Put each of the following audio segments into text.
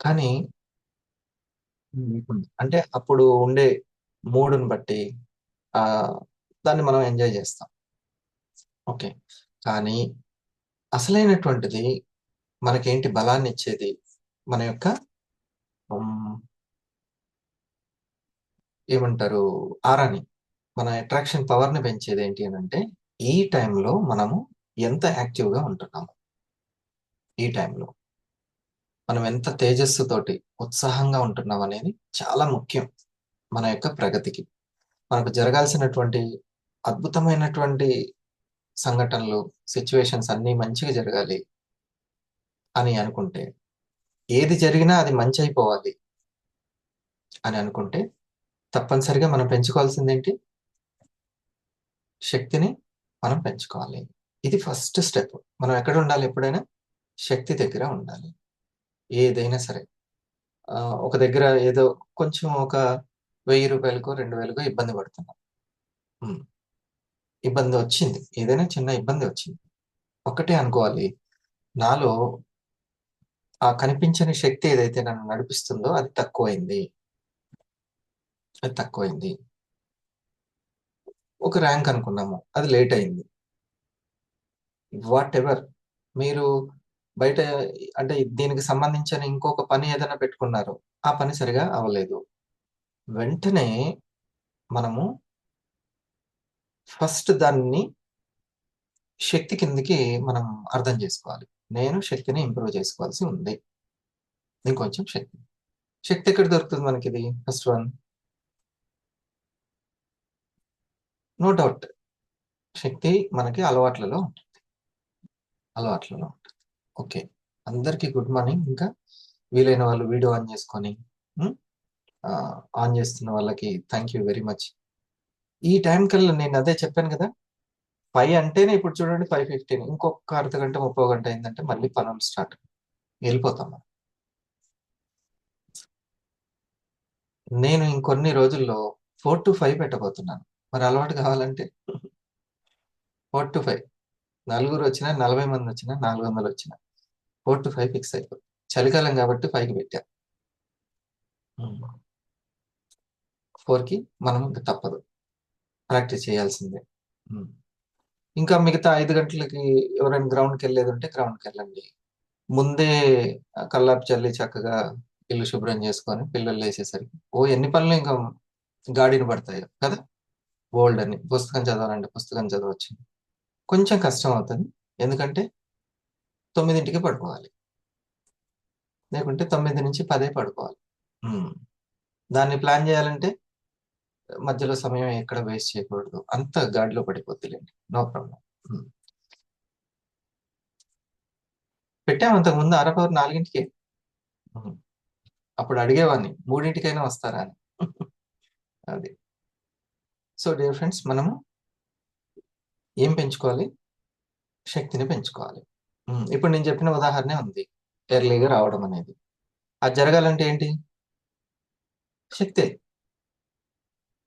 కానీ అంటే అప్పుడు ఉండే మూడుని బట్టి ఆ దాన్ని మనం ఎంజాయ్ చేస్తాం. ఓకే. కానీ అసలైనటువంటిది మనకేంటి బలాన్ని ఇచ్చేది మన యొక్క ఉమ్, ఏమంటారు ఆరాని, మన అట్రాక్షన్ పవర్ ని పెంచేది ఏంటి అని అంటే ఈ టైంలో మనము ఎంత యాక్టివ్ గా ఉంటున్నాము, ఈ టైంలో మనం ఎంత తేజస్సుతోటి ఉత్సాహంగా ఉంటున్నాం అనేది చాలా ముఖ్యం మన యొక్క ప్రగతికి. మనకు జరగాల్సినటువంటి అద్భుతమైనటువంటి సంఘటనలు, సిచ్యువేషన్స్ అన్నీ మంచిగా జరగాలి అని అనుకుంటే, ఏది జరిగినా అది మంచి అయిపోవాలి అని అనుకుంటే తప్పనిసరిగా మనం పెంచుకోవాల్సింది ఏంటి? శక్తిని మనం పెంచుకోవాలి. ఇది ఫస్ట్ స్టెప్. మనం ఎక్కడ ఉండాలి? ఎప్పుడైనా శక్తి దగ్గర ఉండాలి. ఏదైనా సరే ఒక దగ్గర ఏదో కొంచెం ఒక 1000 రూపాయలకో 2000కో ఇబ్బంది పడుతున్నాం. ఉమ్, ఇబ్బంది వచ్చింది, ఏదైనా చిన్న ఇబ్బంది వచ్చింది, ఒక్కటే అనుకోవాలి, నాలో ఆ కనిపించని శక్తి ఏదైతే నన్ను నడిపిస్తుందో అది తక్కువైంది, అది తక్కువైంది. ఒక ర్యాంక్ అనుకున్నాము, అది లేట్ అయింది. వాట్ ఎవర్, మీరు బయట అంటే దీనికి సంబంధించిన ఇంకొక పని ఏదైనా పెట్టుకున్నారు, ఆ పని సరిగా అవ్వలేదు. వెంటనే మనము ఫస్ట్ దాన్ని శక్తి కిందకి మనం అర్థం చేసుకోవాలి. నేను శక్తిని ఇంప్రూవ్ చేసుకోవాల్సి ఉంది. ఇంకొంచెం శక్తి, శక్తి ఎక్కడ దొరుకుతుంది మనకి? ఇది ఫస్ట్ వన్, నో డౌట్, శక్తి మనకి అలవాట్లలో ఉంటుంది, అలవాట్లలో ఉంటుంది. ఓకే. అందరికీ గుడ్ మార్నింగ్. ఇంకా వీలైన వాళ్ళు వీడియో ఆన్ చేసుకొని ఉమ్, ఆ, ఆన్ చేస్తున్న వాళ్ళకి థ్యాంక్ యూ వెరీ మచ్. ఈ టైం కల్లా నేను అదే చెప్పాను కదా, 5 అంటేనే ఇప్పుడు చూడండి 5:15, ఇంకొక అర్ధ గంట 30 గంట అయిందంటే మళ్ళీ పనులు స్టార్ట్, వెళ్ళిపోతాం మనం. నేను ఇంకొన్ని రోజుల్లో 4 to 5 పెట్టబోతున్నాను. మరి అలవాటు కావాలంటే 4 to 5, నలుగురు వచ్చినా 40 మంది వచ్చినా 400 వచ్చినా 4 to 5 ఫిక్స్ అయిపోతుంది. చలికాలం కాబట్టి 5కి పెట్టా. 4కి మనం ఇంకా తప్పదు, ప్రాక్టీస్ చేయాల్సిందే. ఉమ్. ఇంకా మిగతా 5 గంటలకి ఎవరైనా గ్రౌండ్కి వెళ్ళేది ఉంటే గ్రౌండ్కి వెళ్ళండి. ముందే కల్లాపు చల్లి చక్కగా ఇల్లు శుభ్రం చేసుకొని పిల్లలు లేచేసరికి ఎన్ని పనులు ఇంకా గాడిన పడతాయో కదా. బోల్డ్ అని పుస్తకం చదవాలంటే పుస్తకం చదవచ్చు. కొంచెం కష్టం అవుతుంది, ఎందుకంటే 9ంటికి పడుకోవాలి, లేకుంటే 9 నుంచి 10 పడుకోవాలి. ఉమ్. దాన్ని ప్లాన్ చేయాలంటే మధ్యలో సమయం ఎక్కడ వేస్ట్ చేయకూడదు, అంత గాడిలో పడిపోద్దిలేండి, నో ప్రాబ్లం. పెట్టాము అంతకు ముందు అరపవర్ 4ంటికే. ఉమ్. అప్పుడు అడిగేవాడిని 3ంటికైనా వస్తారా అని. అది. సో డియర్ ఫ్రెండ్స్, మనము ఏం పెంచుకోవాలి? శక్తిని పెంచుకోవాలి. ఇప్పుడు నేను చెప్పిన ఉదాహరణే ఉంది, ఎర్లీగా రావడం అనేది. అది జరగాలంటే ఏంటి? శక్తే.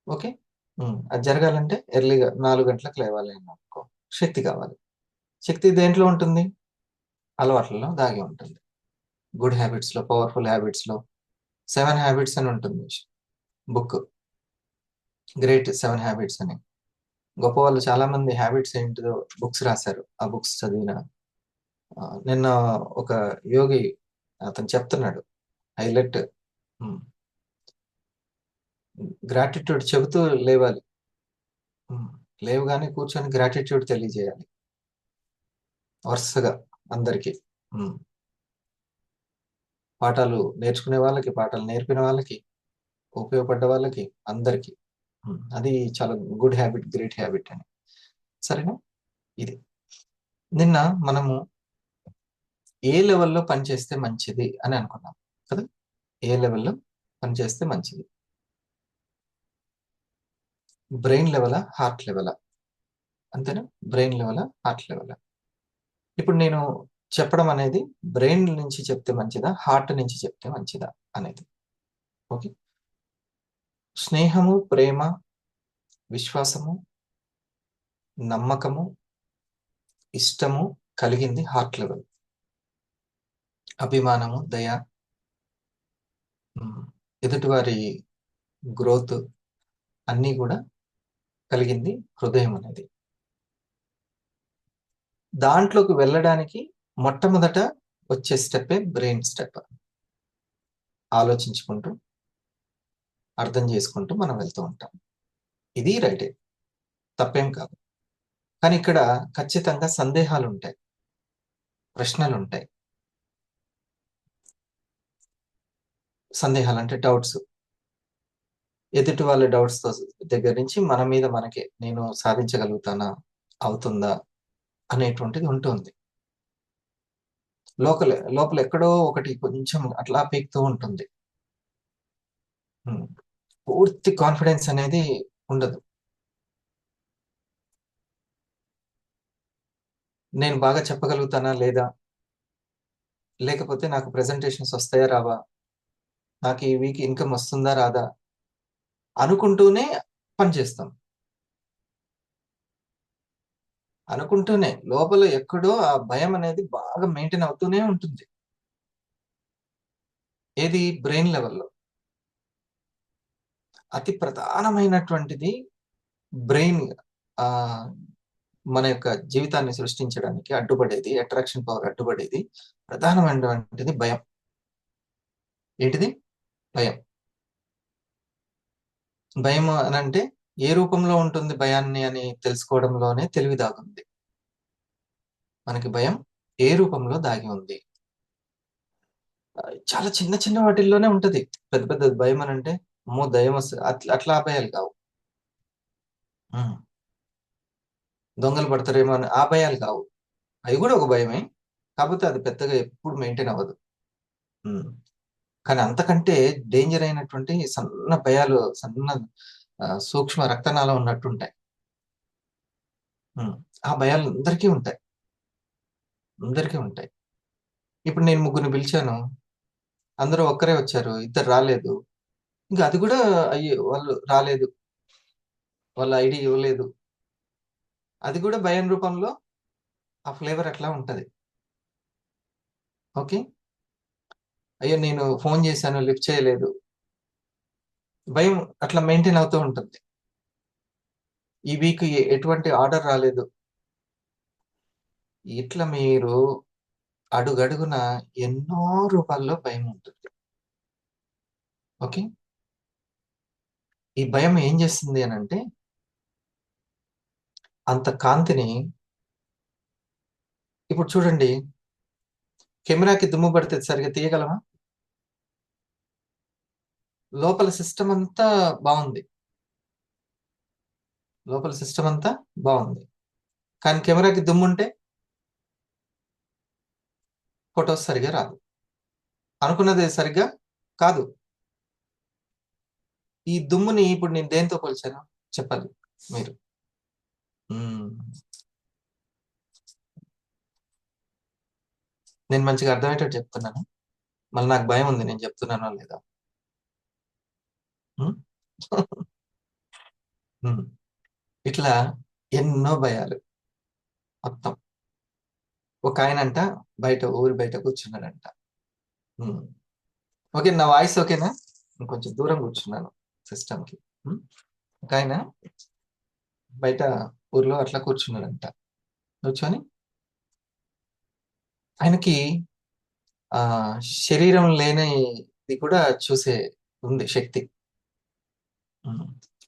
ఓకే. అది జరగాలంటే ఎర్లీగా 4 గంటలకు లేవాలి అని అనుకో, శక్తి కావాలి. శక్తి దేంట్లో ఉంటుంది? అలవాట్లలో దాగి ఉంటుంది. గుడ్ హ్యాబిట్స్ లో, పవర్ఫుల్ హ్యాబిట్స్ లో 7 హ్యాబిట్స్ అని ఉంటుంది బుక్, గ్రేట్ 7 హ్యాబిట్స్ అని. గొప్ప వాళ్ళు చాలా మంది హ్యాబిట్స్ ఏంటిదో బుక్స్ రాశారు. ఆ బుక్స్ చదివిన నిన్న ఒక యోగి అతను చెప్తున్నాడు, హైలైట్ గ్రాటిట్యూడ్ చెబుతూ లేవాలి. ఉమ్, లేవగానే కూర్చొని గ్రాటిట్యూడ్ తెలియజేయాలి వరుసగా అందరికీ. ఉమ్, పాఠాలు నేర్చుకునే వాళ్ళకి, పాఠాలు నేర్పిన వాళ్ళకి, ఉపయోగపడ్డ వాళ్ళకి, అందరికీ. అది చాలా గుడ్ హ్యాబిట్, గ్రేట్ హ్యాబిట్ అని. సరేనా? ఇది నిన్న మనము ఏ లెవెల్లో పనిచేస్తే మంచిది అని అనుకున్నాం కదా. ఏ లెవెల్లో పనిచేస్తే మంచిది? బ్రెయిన్ లెవెలా, హార్ట్ లెవెలా? అంతేనా? బ్రెయిన్ లెవెలా, హార్ట్ లెవెలా? ఇప్పుడు నేను చెప్పడం అనేది బ్రెయిన్ నుంచి చెప్తే మంచిదా, హార్ట్ నుంచి చెప్తే మంచిదా అనేది. ఓకే. స్నేహము, ప్రేమ, విశ్వాసము, నమ్మకము, ఇష్టము కలిగింది హార్ట్ లెవెల్. అభిమానము, దయ, ఎదుటివారి గ్రోత్ అన్నీ కూడా కలిగింది హృదయం అనేది. దాంట్లోకి వెళ్ళడానికి మొట్టమొదట వచ్చే స్టెప్పే బ్రెయిన్ స్టెప్. ఆలోచించుకుంటూ అర్థం చేసుకుంటూ మనం వెళ్తూ ఉంటాం. ఇది రైటే, తప్పేం కాదు. కానీ ఇక్కడ ఖచ్చితంగా సందేహాలు ఉంటాయి, ప్రశ్నలు ఉంటాయి. సందేహాలు అంటే డౌట్స్. ఎదుటి వాళ్ళ డౌట్స్ దగ్గర నుంచి మన మీద మనకే, నేను సాధించగలుగుతానా, అవుతుందా అనేటువంటిది ఉంటుంది. లోపల ఎక్కడో ఒకటి కొంచెం అట్లా పీకుతూ ఉంటుంది. పూర్తి కాన్ఫిడెన్స్ అనేది ఉండదు. నేను బాగా చెప్పగలుగుతానా లేదా, లేకపోతే నాకు ప్రెజెంటేషన్స్ వస్తాయా రావా, నాకు ఈ వీక్ ఇన్కమ్ వస్తుందా రాదా అనుకుంటూనే పనిచేస్తాం. అనుకుంటూనే లోపల ఎక్కడో ఆ భయం అనేది బాగా మెయింటైన్ అవుతూనే ఉంటుంది. ఏది? బ్రెయిన్ లెవెల్లో. అతి ప్రధానమైనటువంటిది బ్రెయిన్. మన యొక్క జీవితాన్ని సృష్టించడానికి అడ్డుపడేది, అట్రాక్షన్ పవర్ అడ్డుపడేది ప్రధానమైనటువంటిది భయం. ఏంటిది? భయం. భయం అని అంటే ఏ రూపంలో ఉంటుంది భయాన్ని అని తెలుసుకోవడంలోనే తెలివి దాగుంది. మనకి భయం ఏ రూపంలో దాగి ఉంది. చాలా చిన్న చిన్న వాటిల్లోనే ఉంటది. పెద్ద పెద్ద భయం అని అంటే అమ్మో దయ్యం వస్తుంది అట్లా భయాలు కావు. దొంగలు పడతారేమో అని ఆ భయాలు కావు. అవి కూడా ఒక భయమే, కాకపోతే అది పెద్దగా ఎప్పుడు మెయింటైన్ అవ్వదు. కానీ అంతకంటే డేంజర్ అయినటువంటి సన్న భయాలు, సన్న సూక్ష్మ రక్తనాళం ఉన్నట్టుంటాయి. ఆ భయాలు అందరికీ ఉంటాయి, అందరికీ ఉంటాయి. ఇప్పుడు నేను ముగ్గురిని పిలిచాను, అందరూ ఒక్కరే వచ్చారు, ఇద్దరు రాలేదు. ఇంకా అది కూడా అయ్యో వాళ్ళు రాలేదు, వాళ్ళ ఐడి ఇవ్వలేదు, అది కూడా భయం రూపంలో ఆ ఫ్లేవర్ అట్లా ఉంటది. ఓకే, అయ్యో నేను ఫోన్ చేశాను లిఫ్ట్ చేయలేదు, భయం అట్లా మెయింటైన్ అవుతూ ఉంటుంది. ఈ వీక్ ఎటువంటి ఆర్డర్ రాలేదు, ఇట్లా మీరు అడుగడుగున ఎన్నో రూపాల్లో భయం ఉంటుంది. ఓకే, ఈ భయం ఏం చేస్తుంది అని అంటే అంత కాంతిని, ఇప్పుడు చూడండి, కెమెరాకి దుమ్ము పడితే సరిగ్గా తీయగలమా? లోపల సిస్టమ్ అంతా బాగుంది, లోపల సిస్టమ్ అంతా బాగుంది, కానీ కెమెరాకి దుమ్ము ఉంటే ఫొటోస్ సరిగా రాదు, అనుకున్నది సరిగ్గా కాదు. ఈ దుమ్ముని ఇప్పుడు నేను దేంతో పోల్చాను చెప్పాలి మీరు. నేను మంచిగా అర్థమయ్యేటట్టు చెప్తున్నాను, మళ్ళీ నాకు భయం ఉంది నేను చెప్తున్నానో లేదా. ఇట్లా ఎన్నో భయాలు మొత్తం. ఒక ఆయనంట ఊరి బయట కూర్చున్నాడంట. ఓకే, నా వాయిస్ ఓకేనా? కొంచెం దూరం కూర్చున్నాను సిస్టమ్కి. ఒక ఆయన బయట ఊర్లో అట్లా కూర్చున్నాడంట. కూర్చొని ఆయనకి ఆ శరీరం లేనిది కూడా చూసే ఉంది శక్తి,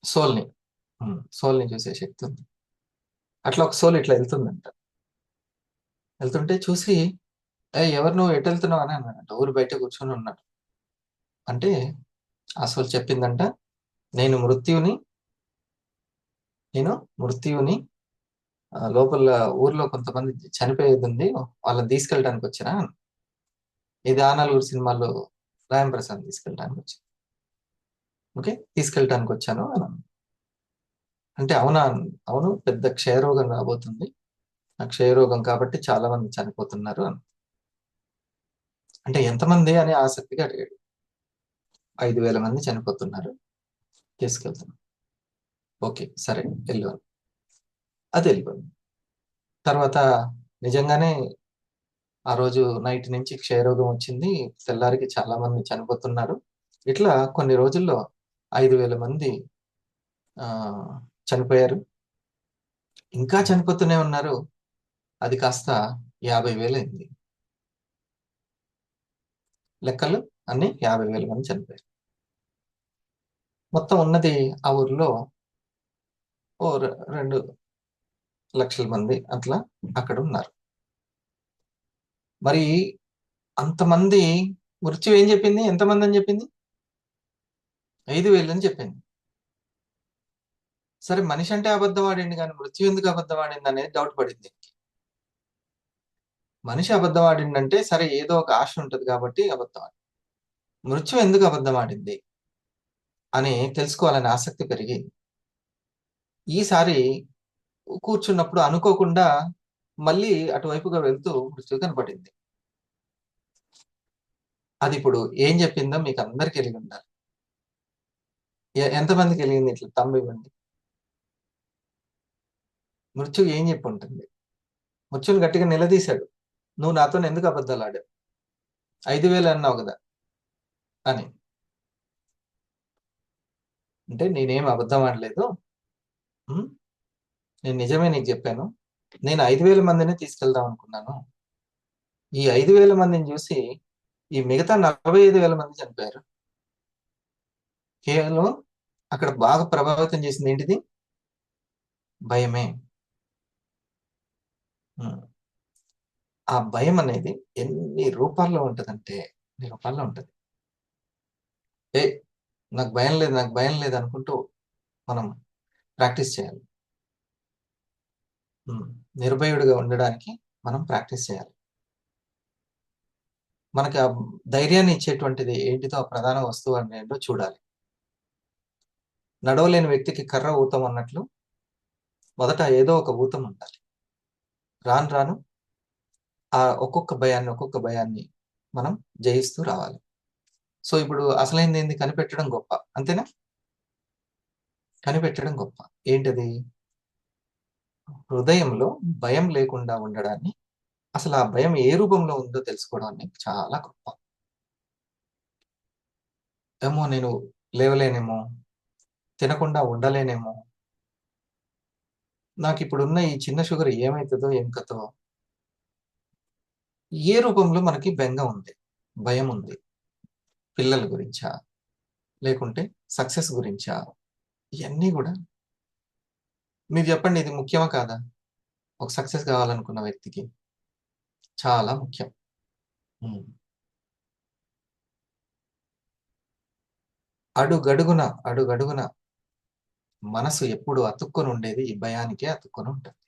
సోల్ని సోల్ని చూసే శక్తి ఉంది. అట్లా ఒక సోల్ ఇట్లా వెళ్తుందంట. వెళ్తుంటే చూసి ఎవరు నువ్వు ఎటు వెళ్తున్నావు అని అన్నాడంట. ఊరు బయట కూర్చొని ఉన్నాడు. అంటే ఆ సోల్ చెప్పిందంట, నేను మృత్యువుని లోపల ఊర్లో కొంతమంది చనిపోయేది ఉంది, వాళ్ళని తీసుకెళ్ళడానికి వచ్చినా. ఇది ఆ నలుగురు సినిమాల్లో రాయం ప్రసాద్ తీసుకెళ్ళడానికి వచ్చి, ఓకే తీసుకెళ్ళడానికి వచ్చాను అని. అంటే అవునా? అవును, పెద్ద క్షయరోగం రాబోతుంది, ఆ క్షయరోగం కాబట్టి చాలా మంది చనిపోతున్నారు అని. అంటే ఎంతమంది అని ఆసక్తిగా అడిగాడు. 5,000 మంది చనిపోతున్నారు, తీసుకెళ్తున్నాం. ఓకే సరే వెళ్ళు. అది వెళ్ళిపోయింది. తర్వాత నిజంగానే ఆ రోజు నైట్ నుంచి క్షయరోగం వచ్చింది, తెల్లారికి చాలా మంది చనిపోతున్నారు. ఇట్లా కొన్ని రోజుల్లో 5,000 మంది ఆ, చనిపోయారు. ఇంకా చనిపోతూనే ఉన్నారు. అది కాస్త 50,000 అయింది. లెక్కలు అన్ని 50,000 మంది చనిపోయారు. మొత్తం ఉన్నది ఆ ఊర్లో ఓ 2 లక్షల మంది అట్లా అక్కడ ఉన్నారు. మరి అంతమంది మృత్యు ఏం చెప్పింది? ఎంతమంది అని చెప్పింది? 5,000 అని చెప్పింది. సరే, మనిషి అంటే అబద్ధం ఆడింది, కానీ మృత్యు ఎందుకు అబద్ధం ఆడింది అనేది డౌట్ పడింది. మనిషి అబద్ధం ఆడిందంటే సరే, ఏదో ఒక ఆశ ఉంటుంది కాబట్టి అబద్ధం ఆడింది. మృత్యు ఎందుకు అబద్ధం ఆడింది అని తెలుసుకోవాలని ఆసక్తి పెరిగి ఈసారి కూర్చున్నప్పుడు అనుకోకుండా మళ్ళీ అటువైపుగా వెళ్తూ మృత్యు కనపడింది. అది ఇప్పుడు ఏం చెప్పిందో మీకు అందరికి తెలిగి ఉండాలి. ఎంతమందికి తెలియంది? ఇట్లా తమ్ము ఇవ్వండి. మృత్యు ఏం చెప్పి ఉంటుంది? మృత్యుని గట్టిగా నిలదీశాడు. నువ్వు నాతో ఎందుకు అబద్ధాలు ఆడావు? 5,000 అన్నావు కదా అని. అంటే నేనేం అబద్ధం ఆడలేదు, ఉమ్, నేను నిజమే నీకు చెప్పాను. నేను 5,000 మందిని తీసుకెళ్దాం అనుకున్నాను. ఈ 5,000 మందిని చూసి ఈ మిగతా 45,000 మంది చనిపోయారు. కేవలం అక్కడ బాగా ప్రభావితం చేసింది ఏంటిది? భయమే. ఉమ్. ఆ భయం అనేది ఎన్ని రూపాల్లో ఉంటదంటే ఎన్ని రూపాల్లో ఉంటది. ఏ నాకు భయం లేదు, నాకు భయం లేదు అనుకుంటూ మనం ప్రాక్టీస్ చేయాలి. ఉమ్. నిర్భయుడిగా ఉండడానికి మనం ప్రాక్టీస్ చేయాలి. మనకి ఆ ధైర్యాన్ని ఇచ్చేటువంటిది ఏంటిదో ఆ ప్రధాన వస్తువు అని ఏంటో చూడాలి. నడవలేని వ్యక్తికి కర్ర ఊతం అన్నట్లు మొదట ఏదో ఒక ఊతం ఉండాలి. రాను రాను ఆ ఒక్కొక్క భయాన్ని మనం జయిస్తూ రావాలి. సో ఇప్పుడు అసలైంది ఏంది? కనిపెట్టడం గొప్ప, అంతేనా? కనిపెట్టడం గొప్ప. ఏంటది? హృదయంలో భయం లేకుండా ఉండడాన్ని, అసలు ఆ భయం ఏ రూపంలో ఉందో తెలుసుకోవడం అనేది చాలా గొప్ప. ఏమో నేను లేవలేనేమో, తినకుండా ఉండలేనేమో, నాకు ఇప్పుడున్న ఈ చిన్న షుగర్ ఏమవుతుందో ఏం కథో. ఏ రూపంలో మనకి బెంగ ఉంది, భయం ఉంది? పిల్లల గురించా, లేకుంటే సక్సెస్ గురించా? ఇవన్నీ కూడా మీరు చెప్పండి, ఇది ముఖ్యమా కాదా? ఒక సక్సెస్ కావాలనుకున్న వ్యక్తికి చాలా ముఖ్యం. ఉమ్. అడుగడుగున మనసు ఎప్పుడు అతుక్కొని ఉండేది ఈ భయానికే అతుక్కొని ఉంటుంది.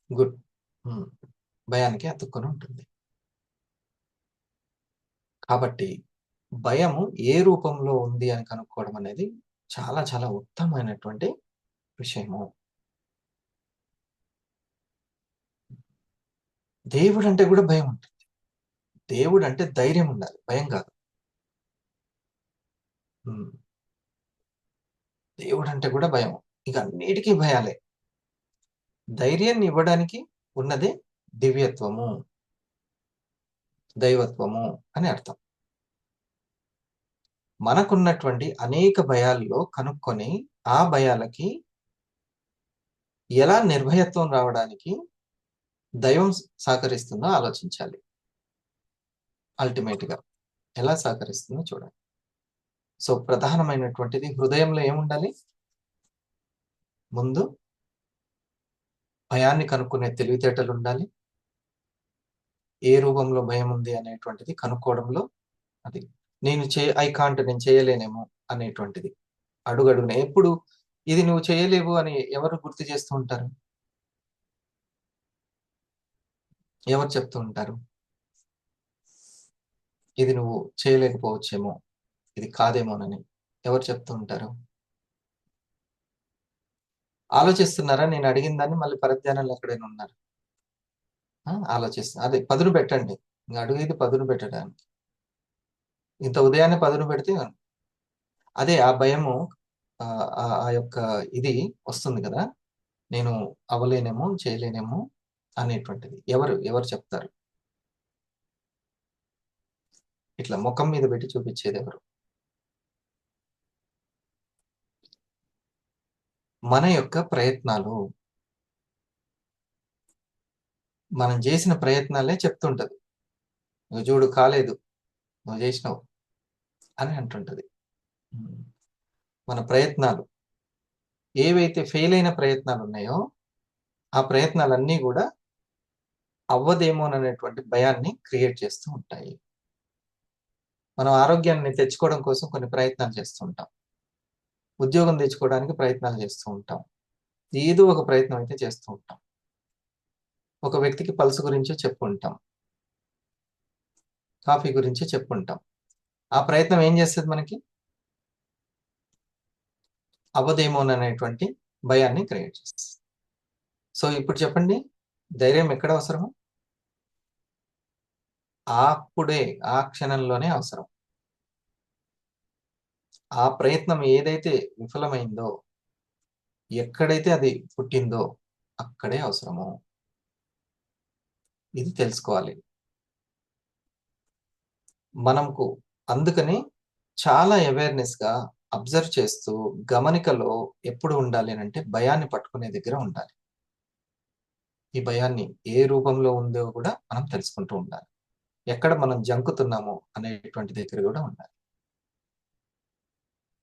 గుడ్. ఉమ్. భయానికే అతుక్కొని ఉంటుంది. కాబట్టి భయము ఏ రూపంలో ఉంది అని కనుక్కోవడం అనేది చాలా చాలా ఉత్తమమైనటువంటి విషయము. దేవుడు అంటే కూడా భయం ఉంటుంది. దేవుడు అంటే ధైర్యం ఉండాలి, భయం కాదు. ఉమ్. దేవుడు అంటే కూడా భయం. ఇక అన్నిటికీ భయాలే. ధైర్యాన్ని ఇవ్వడానికి ఉన్నదే దివ్యత్వము, దైవత్వము అని అర్థం. మనకున్నటువంటి అనేక భయాల్లో కనుక్కొని ఆ భయాలకి ఎలా నిర్భయత్వం రావడానికి దైవం సహకరిస్తుందో ఆలోచించాలి. అల్టిమేట్ గా ఎలా సహకరిస్తుందో చూడాలి. సో ప్రధానమైనటువంటిది హృదయంలో ఏముండాలి? ముందు భయాన్ని కనుక్కునే తెలివితేటలు ఉండాలి. ఏ రూపంలో భయం ఉంది అనేటువంటిది కనుక్కోవడంలో అది నేను చేయలేనేమో అనేటువంటిది అడుగడుగునే ఎప్పుడు ఇది నువ్వు చేయలేవు అని ఎవరు గుర్తు చేస్తూ ఉంటారు? ఎవరు చెప్తూ ఉంటారు? ఇది నువ్వు చేయలేకపోవచ్చేమో, ఇది కాదేమోనని ఎవరు చెప్తూ ఉంటారు? ఆలోచిస్తున్నారా? నేను అడిగిన దాన్ని మళ్ళీ పరధ్యానంలో ఎక్కడైనా ఉన్నారు? ఆలోచిస్తున్నా. అదే పదును పెట్టండి. ఇంక అడుగేది పదును పెట్టడానికి. ఇంత ఉదయాన్నే పదును పెడితే అదే ఆ భయము, ఆ యొక్క ఇది వస్తుంది కదా, నేను అవ్వలేనేమో, చేయలేనేమో అనేటువంటిది ఎవరు ఎవరు చెప్తారు? ఇట్లా ముఖం మీద పెట్టి చూపించేది ఎవరు? మన యొక్క ప్రయత్నాలు. మనం చేసిన ప్రయత్నాలే చెప్తుంటది. నువ్వు చూడు కాలేదు, నువ్వు చేసినావు అని అంటుంటది. మన ప్రయత్నాలు ఏవైతే ఫెయిల్ అయిన ప్రయత్నాలు ఉన్నాయో ఆ ప్రయత్నాలన్నీ కూడా అవ్వదేమోననేటువంటి భయాన్ని క్రియేట్ చేస్తూ ఉంటాయి. మనం ఆరోగ్యాన్ని తెచ్చుకోవడం కోసం కొన్ని ప్రయత్నాలు చేస్తూ ఉంటాం. ఉద్యోగం తెచ్చుకోవడానికి ప్రయత్నాలు చేస్తూ ఉంటాం. ఏదో ఒక ప్రయత్నం అయితే చేస్తూ ఉంటాం. ఒక వ్యక్తికి పల్స్ గురించో చెప్పుంటాం, కాఫీ గురించి చెప్పుంటాం. ఆ ప్రయత్నం ఏం చేస్తుంది? మనకి అవ్వదేమోననేటువంటి భయాన్ని క్రియేట్ చేస్తుంది. సో ఇప్పుడు చెప్పండి, ధైర్యం ఎక్కడ అవసరము? అప్పుడే, ఆ క్షణంలోనే అవసరం. ఆ ప్రయత్నం ఏదైతే విఫలమైందో, ఎక్కడైతే అది పుట్టిందో అక్కడే అవసరము. ఇది తెలుసుకోవాలి మనకు. అందుకని చాలా అవేర్నెస్గా అబ్జర్వ్ చేస్తూ గమనికలో ఎప్పుడు ఉండాలి అంటే భయాన్ని పట్టుకునే దగ్గర ఉండాలి. ఈ భయాన్ని ఏ రూపంలో ఉందో కూడా మనం తెలుసుకుంటూ ఉండాలి. ఎక్కడ మనం జంకుతున్నామో అనేటువంటి దగ్గర కూడా ఉండాలి.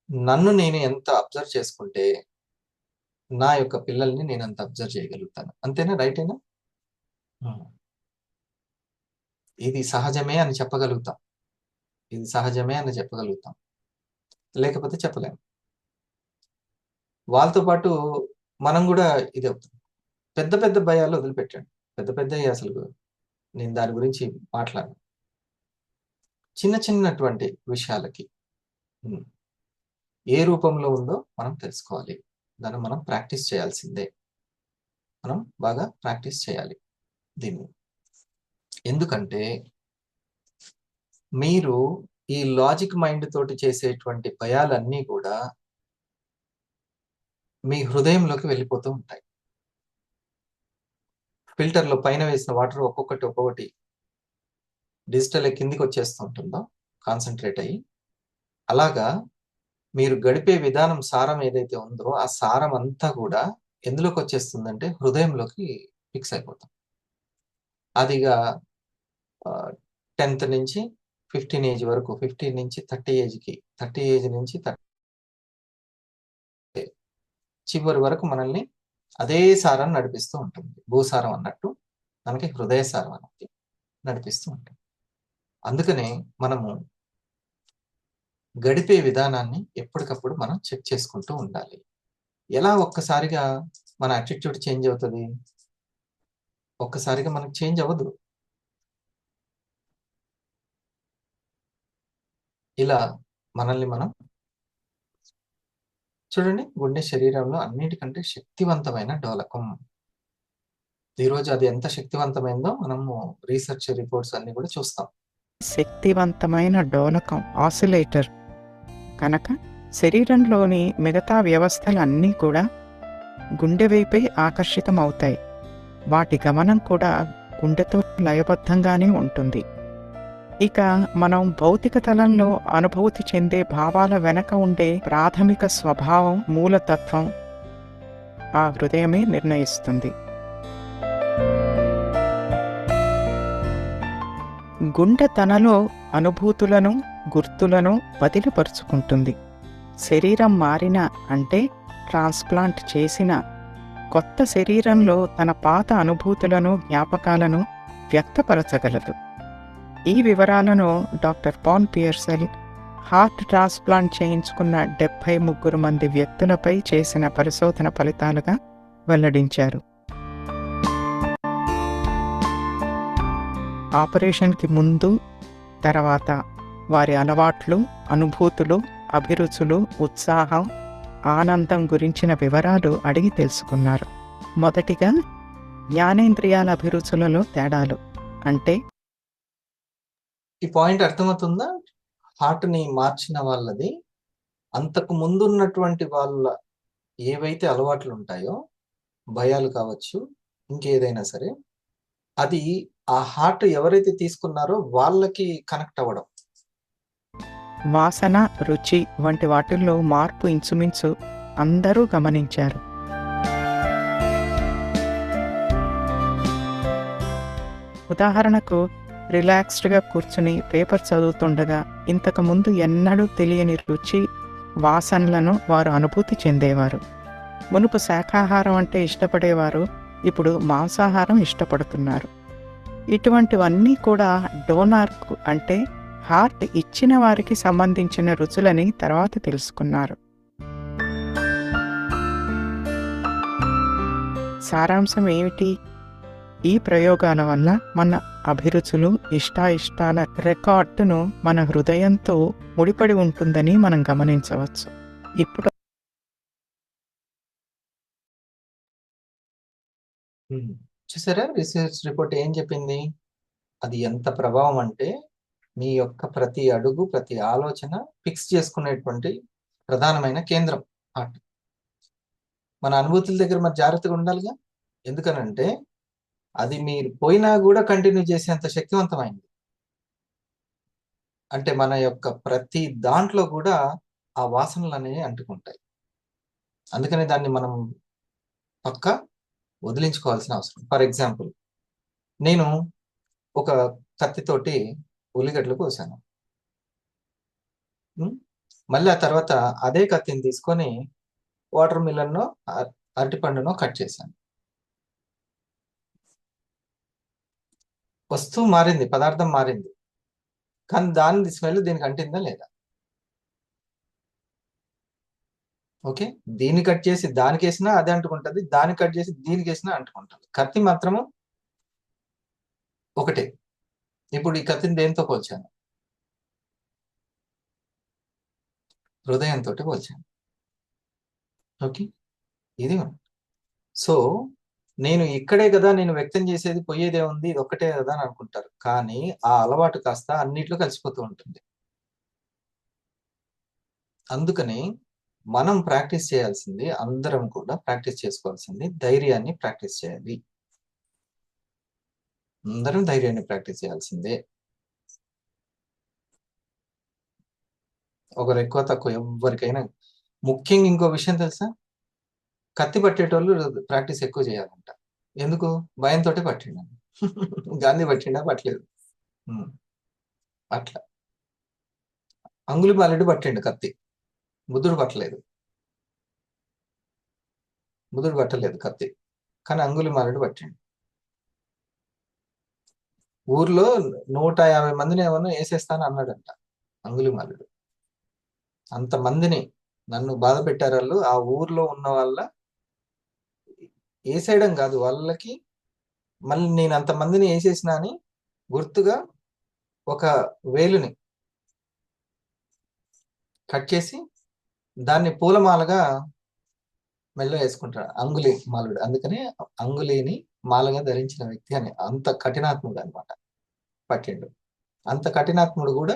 నన్ను నేను ఎంత అబ్జర్వ్ చేసుకుంటే నా యొక్క పిల్లల్ని నేను అంత అబ్జర్వ్ చేయగలుగుతాను. అంతేనా? రైటేనా? ఇది సహజమే అని చెప్పగలుగుతాం. ఇది సహజమే అని చెప్పగలుగుతాం, లేకపోతే చెప్పలేము. వాళ్ళతో పాటు మనం కూడా ఇది అవుతాం. పెద్ద పెద్ద భయాలు వదిలిపెట్టండి. పెద్ద పెద్దవి అసలు నేను దాని గురించి మాట్లాడను. చిన్న చిన్నటువంటి విషయాలకి ఏ రూపంలో ఉందో మనం తెలుసుకోవాలి. దాన్ని మనం ప్రాక్టీస్ చేయాల్సిందే. మనం బాగా ప్రాక్టీస్ చేయాలి దీన్ని. ఎందుకంటే మీరు ఈ లాజిక్ మైండ్ తోటి చేసేటువంటి భయాలన్నీ కూడా మీ హృదయంలోకి వెళ్ళిపోతూ ఉంటాయి. ఫిల్టర్లో పైన వేసిన వాటర్ ఒక్కొక్కటి డిజిటల్ కిందికి వచ్చేస్తూ ఉంటుందో కాన్సన్ట్రేట్ అయ్యి, అలాగా మీరు గడిపే విధానం సారం ఏదైతే ఉందో ఆ సారం అంతా కూడా ఎందులోకి వచ్చేస్తుందంటే హృదయంలోకి ఫిక్స్ అయిపోతాం. అదిగా 10th నుంచి 15 ఏజ్ వరకు, 15 నుంచి 30 ఏజ్కి, 30 ఏజ్ నుంచి చివరి వరకు మనల్ని అదే సారం నడిపిస్తూ ఉంటుంది. భూసారం అన్నట్టు మనకి హృదయ సారం అనేది నడిపిస్తూ ఉంటుంది. అందుకనే మనము గడిపే విధానాన్ని ఎప్పటికప్పుడు మనం చెక్ చేసుకుంటూ ఉండాలి. ఎలా ఒక్కసారిగా మన యాటిట్యూడ్ చేంజ్ అవుతుంది? ఒక్కసారిగా మనకు చేంజ్ అవ్వదు. ఇలా మనల్ని మనం చూడండి, గుండె శరీరంలో అన్నిటికంటే శక్తివంతమైన డోలకం. ఈరోజు అది ఎంత శక్తివంతమైందో మనము రీసెర్చ్ రిపోర్ట్స్ అన్ని కూడా చూస్తాం. శక్తివంతమైన డోలకం, ఆసిలేటర్ కనుక శరీరంలోని మిగతా వ్యవస్థలన్నీ కూడా గుండె వైపే ఆకర్షితమవుతాయి. వాటి గమనం కూడా గుండెతో లయబద్ధంగానే ఉంటుంది. ఇక మనం భౌతిక తలంలో అనుభూతి చెందే భావాల వెనక ఉండే ప్రాథమిక స్వభావం, మూలతత్వం ఆ హృదయమే నిర్ణయిస్తుంది. గుండె తనలో అనుభూతులను, గుర్తులను బదిలిపరుచుకుంటుంది. శరీరం మారిన అంటే ట్రాన్స్ప్లాంట్ చేసిన కొత్త శరీరంలో తన పాత అనుభూతులను, జ్ఞాపకాలను వ్యక్తపరచగలదు. ఈ వివరాలను డాక్టర్ పాల్ పియర్సెల్ హార్ట్ ట్రాన్స్ప్లాంట్ చేయించుకున్న 73 మంది వ్యక్తులపై చేసిన పరిశోధన ఫలితాలుగా వెల్లడించారు. ఆపరేషన్కి ముందు, తర్వాత వారి అలవాట్లు, అనుభూతులు, అభిరుచులు, ఉత్సాహం, ఆనందం గురించిన వివరాలు అడిగి తెలుసుకున్నారు. మొదటిగా జ్ఞానేంద్రియాల అభిరుచులలో తేడాలు. అంటే ఈ పాయింట్ అర్థమవుతుందా? హార్ట్ని మార్చిన వాళ్ళది అంతకు ముందు ఉన్నటువంటి వాళ్ళ ఏవైతే అలవాట్లు ఉంటాయో, భయాలు కావచ్చు, ఇంకేదైనా సరే, అది ఆ హార్ట్ ఎవరైతే తీసుకున్నారో వాళ్ళకి కనెక్ట్ అవ్వడం. వాసన, రుచి వంటి వాటిల్లో మార్పు ఇంచుమించు అందరూ గమనించారు. ఉదాహరణకు, రిలాక్స్డ్గా కూర్చుని పేపర్ చదువుతుండగా ఇంతకుముందు ఎన్నడూ తెలియని రుచి, వాసనలను వారు అనుభూతి చెందేవారు. మునుపు శాకాహారం అంటే ఇష్టపడేవారు, ఇప్పుడు మాంసాహారం ఇష్టపడుతున్నారు. ఇటువంటివన్నీ కూడా డోనార్కు అంటే హార్ట్ ఇచ్చిన వారికి సంబంధించిన రుచులని తర్వాత తెలుసుకున్నారు. సారాంశం ఏమిటి? ఈ ప్రయోగాల వల్ల మన అభిరుచులు, ఇష్టాయిష్టాల రికార్డును మన హృదయంతో ముడిపడి ఉంటుందని మనం గమనించవచ్చు. ఇప్పుడు చూసారా రీసెర్చ్ రిపోర్ట్ ఏం చెప్పింది? అది ఎంత ప్రభావం అంటే మీ యొక్క ప్రతి అడుగు, ప్రతి ఆలోచన ఫిక్స్ చేసుకునేటువంటి ప్రధానమైన కేంద్రం హార్ట్. మన అనుభూతుల దగ్గర మరి జాగ్రత్తగా ఉండాలిగా. ఎందుకనంటే అది మీరు పోయినా కూడా కంటిన్యూ చేసేంత శక్తివంతమైంది. అంటే మన యొక్క ప్రతి దాంట్లో కూడా ఆ వాసనలు అనేవి అంటుకుంటాయి. అందుకని దాన్ని మనం పక్కా వదిలించుకోవాల్సిన అవసరం. ఫర్ ఎగ్జాంపుల్, నేను ఒక కత్తితోటి ఉల్లిగడ్డలు కోసాను. మళ్ళీ ఆ తర్వాత అదే కత్తిని తీసుకొని వాటర్ మిలన్నో అరటిపండునో కట్ చేశాను. వస్తువు మారింది, పదార్థం మారింది, కానీ దాని స్మెల్ దీనికి అంటిందా లేదా? ఓకే, దీన్ని కట్ చేసి దానికి వేసినా అదే అంటుకుంటుంది, దాన్ని కట్ చేసి దీనికి వేసినా అంటుకుంటుంది. కత్తి మాత్రము ఒకటే. ఇప్పుడు ఈ కత్తిని దేంతో పోల్చాను? హృదయంతో పోల్చాను. ఓకే, ఇది సో నేను ఇక్కడే కదా నేను వ్యక్తం చేసేది, పోయేదే ఉంది, ఇది ఒక్కటే కదా అని అనుకుంటారు. కానీ ఆ అలవాటు కాస్త అన్నిట్లో కలిసిపోతూ ఉంటుంది. అందుకని మనం ప్రాక్టీస్ చేయాల్సింది, అందరం కూడా ప్రాక్టీస్ చేసుకోవాల్సింది ధైర్యాన్ని ప్రాక్టీస్ చేయాలి. అందరం ధైర్యాన్ని ప్రాక్టీస్ చేయాల్సిందే. ఒకరు ఎక్కువ తక్కువ ఎవరికైనా. ముఖ్యంగా ఇంకో విషయం తెలుసా? కత్తి పట్టేటోళ్ళు ప్రాక్టీస్ ఎక్కువ చేయాలంట. ఎందుకు? భయంతో పట్టిండు. గాంధీ పట్టిండా? పట్టలేదు. అట్లా అంగుళి మాలుడు పట్టిండు కత్తి, బుద్ధుడు పట్టలేదు. బుద్ధుడు పట్టలేదు కత్తి, కానీ అంగుళి మాలుడు పట్టిండు. ఊర్లో 150 మందిని ఏమన్నా వేసేస్తాను అన్నాడంట అంగుళి మాలుడు. అంతమందిని నన్ను బాధ పెట్టారు వాళ్ళు. ఆ ఊర్లో ఉన్న వాళ్ళ వేసేయడం కాదు, వాళ్ళకి మళ్ళీ నేను అంతమందిని వేసేసినా అని గుర్తుగా ఒక వేలుని కట్ చేసి దాన్ని పూలమాలగా మెల్ల వేసుకుంటాడు అంగుళి మాలుడు. అందుకని అంగుళిని మాలగా ధరించిన వ్యక్తి అని. అంత కఠినాత్ముడు అనమాట పట్టిండు. అంత కఠినాత్ముడు కూడా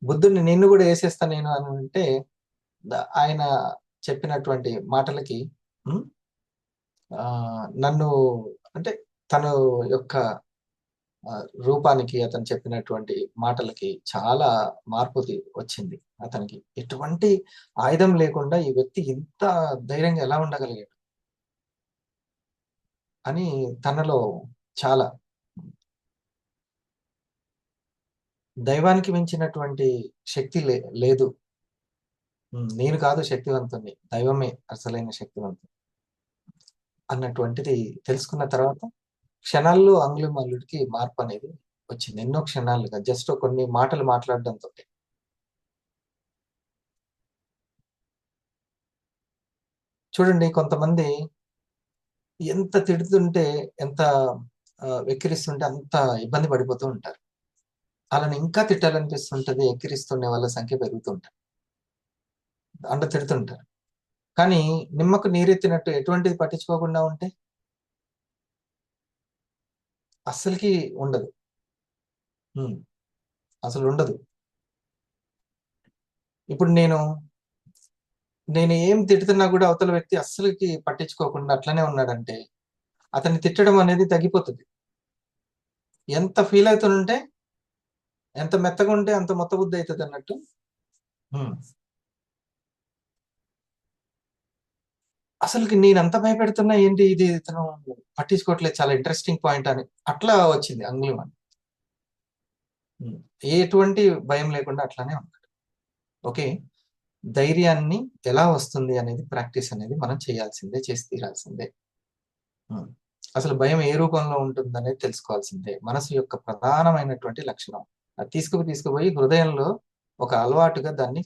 బుద్ధుడిని నిన్ను కూడా వేసేస్తా నేను అని అంటే ఆయన చెప్పినటువంటి మాటలకి నన్ను అంటే తను యొక్క రూపానికి, అతను చెప్పినటువంటి మాటలకి చాలా మార్పు వచ్చింది. అతనికి ఎటువంటి ఆయుధం లేకుండా ఈ వ్యక్తి ఇంత ధైర్యంగా ఎలా ఉండగలిగాడు అని తనలో చాలా దైవానికి మించినటువంటి శక్తి లేదు. నేను కాదు శక్తివంతుని, దైవమే అసలైన శక్తివంతుడు అన్నటువంటిది తెలుసుకున్న తర్వాత క్షణాల్లో అంగుళి మాలుడికి మార్పు అనేది వచ్చింది. ఎన్నో క్షణాలుగా జస్ట్ కొన్ని మాటలు మాట్లాడడంతో. చూడండి, కొంతమంది ఎంత తిడుతుంటే, ఎంత వెక్కిరిస్తుంటే అంత ఇబ్బంది పడిపోతూ ఉంటారు. వాళ్ళని ఇంకా తిట్టాలనిపిస్తుంటది, ఎక్కిరిస్తుండే వాళ్ళ సంఖ్య పెరుగుతుంటారు, అంత తిడుతుంటారు. కానీ నిమ్మకు నీరెత్తినట్టు ఎటువంటిది పట్టించుకోకుండా ఉంటే అస్సలకి ఉండదు, అసలు ఉండదు. ఇప్పుడు నేను ఏం తిడుతున్నా కూడా అవతల వ్యక్తి అస్సలకి పట్టించుకోకుండా అట్లనే ఉన్నాడంటే అతన్ని తిట్టడం అనేది తగ్గిపోతుంది. ఎంత ఫీల్ అవుతుంటే ఎంత మెత్తగా ఉంటే అంత మొత్త బుద్ధి అవుతుంది అన్నట్టు. అసలుకి నేనంత భయపెడుతున్నా ఏంటి ఇది తను పట్టించుకోవట్లేదు, చాలా ఇంట్రెస్టింగ్ పాయింట్ అని అట్లా వచ్చింది అంగుళం అని. ఎటువంటి భయం లేకుండా అట్లానే ఉన్నాడు. ఓకే, ధైర్యాన్ని ఎలా వస్తుంది అనేది ప్రాక్టీస్ అనేది మనం చేయాల్సిందే, చేసి తీరాల్సిందే. అసలు భయం ఏ రూపంలో ఉంటుందనేది తెలుసుకోవాల్సిందే. మనసు యొక్క ప్రధానమైనటువంటి లక్షణం. అది తీసుకుపోయి హృదయంలో ఒక అలవాటుగా దాన్ని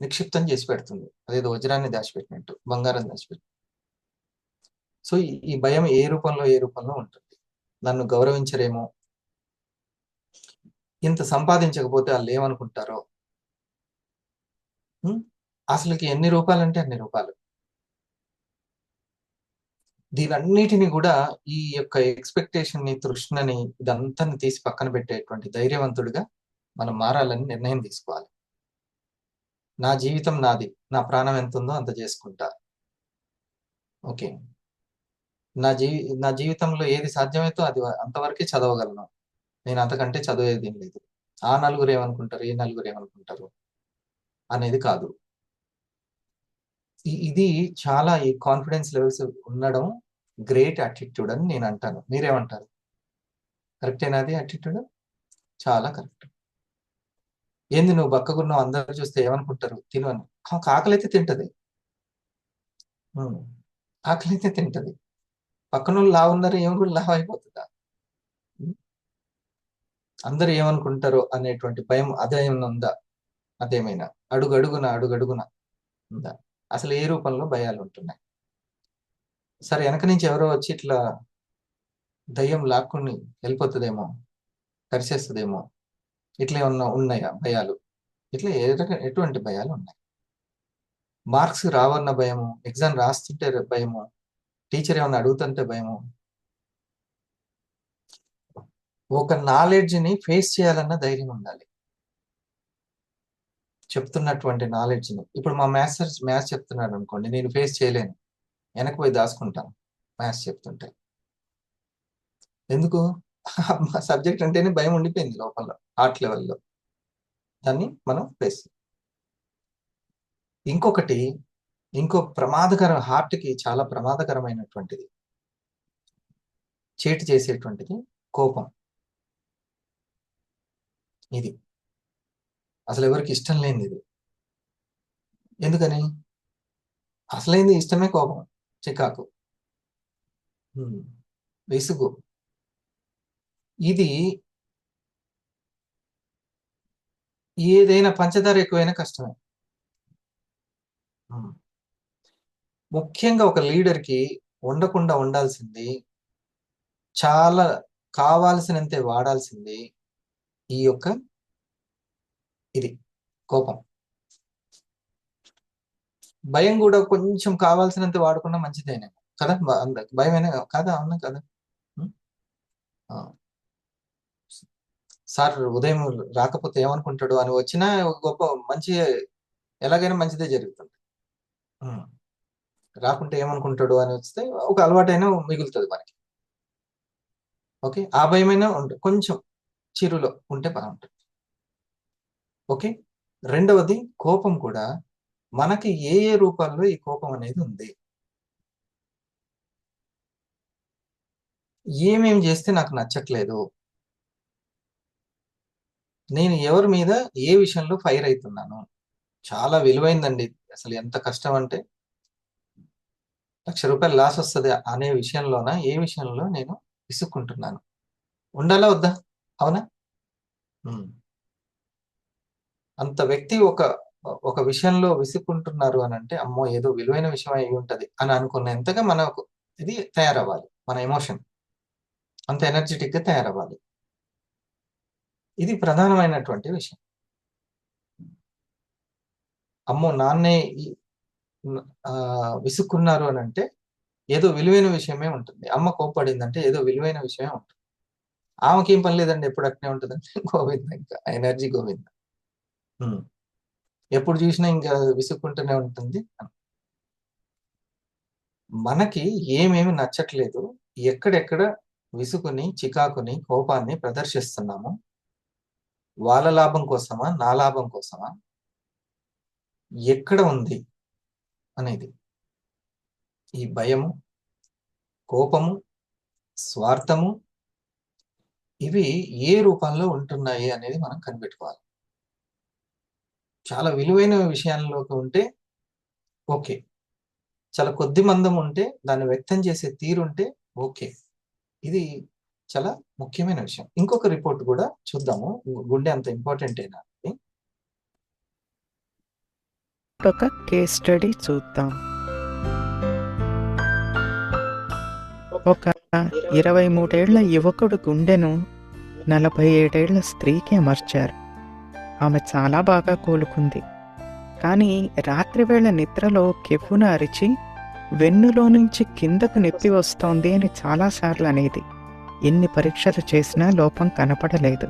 నిక్షిప్తం చేసి పెడుతుంది. అదేదో వజ్రాన్ని దాచిపెట్టినట్టు, బంగారం దాచిపెట్టి. సో ఈ భయం ఏ రూపంలో ఉంటుంది. నన్ను గౌరవించరేమో, ఇంత సంపాదించకపోతే వాళ్ళు ఏమనుకుంటారో, అసలుకి ఎన్ని రూపాలంటే అన్ని రూపాలు. దీనన్నిటిని కూడా ఈ యొక్క ఎక్స్పెక్టేషన్ ని, తృష్ణని, ఇదంతా తీసి పక్కన పెట్టేటువంటి ధైర్యవంతుడిగా మనం మారాలని నిర్ణయం తీసుకోవాలి. నా జీవితం నాది, నా ప్రాణం ఎంత ఉందో అంత చేసుకుంటా. ఓకే, నా జీవితంలో ఏది సాధ్యమైతే అది అంతవరకే చదవగలను. నేను అంతకంటే చదివేది ఏం లేదు. ఆ నలుగురు ఏమనుకుంటారు, ఈ నలుగురు ఏమనుకుంటారు అనేది కాదు. ఇది చాలా ఈ కాన్ఫిడెన్స్ లెవెల్స్ ఉండడం గ్రేట్ యాటిట్యూడ్ అని నేను అంటాను. మీరేమంటారు? కరెక్టేనా అది యాటిట్యూడ్? చాలా కరెక్ట్. ఏంది నువ్వు బక్కగున్నావు, అందరూ చూస్తే ఏమనుకుంటారు, తిను అని. ఆకలి అయితే తింటది, ఆకలి అయితే తింటది. పక్కన వాళ్ళు లావు ఉన్నారు, ఏమి కూడా లావు అయిపోతుందా? అందరు ఏమనుకుంటారో అనేటువంటి భయం అదేమైనా ఉందా? అదేమైనా అడుగడుగున ఉందా? అసలు ఏ రూపంలో భయాలు ఉంటున్నాయి? సరే, వెనక నుంచి ఎవరో వచ్చి ఇట్లా దయ్యం లాక్కుని వెళ్ళిపోతుందేమో, కరిచేస్తుందేమో, ఇట్లా ఏమన్నా ఉన్నాయా భయాలు? ఇట్లా ఎటువంటి భయాలు ఉన్నాయి? మార్క్స్ రావన్న భయము, ఎగ్జామ్ రాస్తుంటే భయము, టీచర్ ఏమన్నా అడుగుతుంటే భయము. ఒక నాలెడ్జ్ని ఫేస్ చేయాలన్న ధైర్యం ఉండాలి. చెప్తున్నటువంటి నాలెడ్జ్ని, ఇప్పుడు మా మ్యాథ్స్ చెప్తున్నాడు అనుకోండి, నేను ఫేస్ చేయలేను, వెనక పోయి దాచుకుంటాను మ్యాథ్స్ చెప్తుంటే. ఎందుకు? సబ్జెక్ట్ అంటేనే భయం ఉండిపోయింది లోపల, హార్ట్ లెవెల్లో. దాన్ని మనం ఫేస్. ఇంకొకటి, హార్ట్కి చాలా ప్రమాదకరమైనటువంటిది, చేటు చేసేటువంటిది కోపం. ఇది అసలు ఎవరికి ఇష్టం లేనిది ఇది. ఎందుకని? అసలైంది ఇష్టమే కోపం, చికాకు, విసుగు. ఇది ఏదైనా పంచదార ఎక్కువైనా కష్టమే. ముఖ్యంగా ఒక లీడర్కి ఉండకుండా ఉండాల్సింది, చాలా కావాల్సినంతే వాడాల్సింది ఈ యొక్క ఇది కోపం. భయం కూడా కొంచెం కావాల్సినంత వాడుకున్నా మంచిదేనే కదా, భయమైనా కాదా? అవునా కదా? సార్ ఉదయం రాకపోతే ఏమనుకుంటాడు అని వచ్చినా గొప్ప మంచి, ఎలాగైనా మంచిదే జరుగుతుంది. రాకుంటే ఏమనుకుంటాడు అని వస్తే ఒక అలవాటైనా మిగులుతుంది మనకి. ఓకే, ఆ భయమైనా కొంచెం చిరులో ఉంటే బాగుంటుంది. ఓకే, రెండవది కోపం కూడా మనకి ఏ రూపాల్లో ఈ కోపం అనేది ఉంది, ఏమేం చేస్తే నాకు నచ్చట్లేదు, నేను ఎవరి మీద ఏ విషయంలో ఫైర్ అవుతున్నాను. చాలా విలువైందండి. అసలు ఎంత కష్టం అంటే, ₹1,00,000 లాస్ వస్తుంది అనే విషయంలోన ఏ విషయంలో నేను విసుక్కుంటున్నాను? ఉండాలా వద్దా? అవునా? అంత వ్యక్తి ఒక విషయంలో విసుక్కుంటున్నారు అని అంటే, అమ్మో ఏదో విలువైన విషయం అయి ఉంటది అని అనుకునేంతగా మనకు ఇది తయారవ్వాలి. మన ఎమోషన్ అంత ఎనర్జెటిక్ గా తయారవ్వాలి. ఇది ప్రధానమైనటువంటి విషయం. అమ్మో నాన్నే విసుక్కున్నారు అని అంటే ఏదో విలువైన విషయమే ఉంటుంది. అమ్మ కోప్పడిందంటే ఏదో విలువైన విషయమే ఉంటుంది. ఆమెకేం పని లేదండి, ఎప్పుడు అట్నే ఉంటుందంటే గోవింద, ఇంకా ఎనర్జీ గోవింద. ఎప్పుడు చూసినా ఇంకా విసుక్కుంటూనే ఉంటుంది. మనకి ఏమేమి నచ్చట్లేదు, ఎక్కడెక్కడ విసుగుని, చికాకుని, కోపాన్ని ప్రదర్శిస్తున్నాము, వాళ్ళ లాభం కోసమా, నా లాభం కోసమా, ఎక్కడ ఉంది అనేది ఈ భయము, కోపము, స్వార్థము ఇవి ఏ రూపంలో ఉంటున్నాయి అనేది మనం కనిపెట్టుకోవాలి. చాలా విలువైన విషయాల్లోకి ఉంటే ఓకే, చాలా కొద్ది మందం ఉంటే దాన్ని వ్యక్తం చేసే తీరుంటే ఓకే. ఇది చాలా ముఖ్యమైన విషయం. ఇంకొక రిపోర్ట్ కూడా చూద్దాము, గుండె అంత ఇంపార్టెంట్ అయినా. ఒక కేస్ స్టడీ చూద్దాం. ఒక 23 ఏళ్ల యువకుడు గుండెను 47 ఏళ్ల స్త్రీకి అమర్చారు. ఆమె చాలా బాగా కోలుకుంది. కానీ రాత్రివేళ నిద్రలో కెవ్వున అరిచి వెన్నులో నుంచి కిందకు నొప్పి వస్తోంది అని చాలాసార్లు అనేది. ఎన్ని పరీక్షలు చేసినా లోపం కనపడలేదు.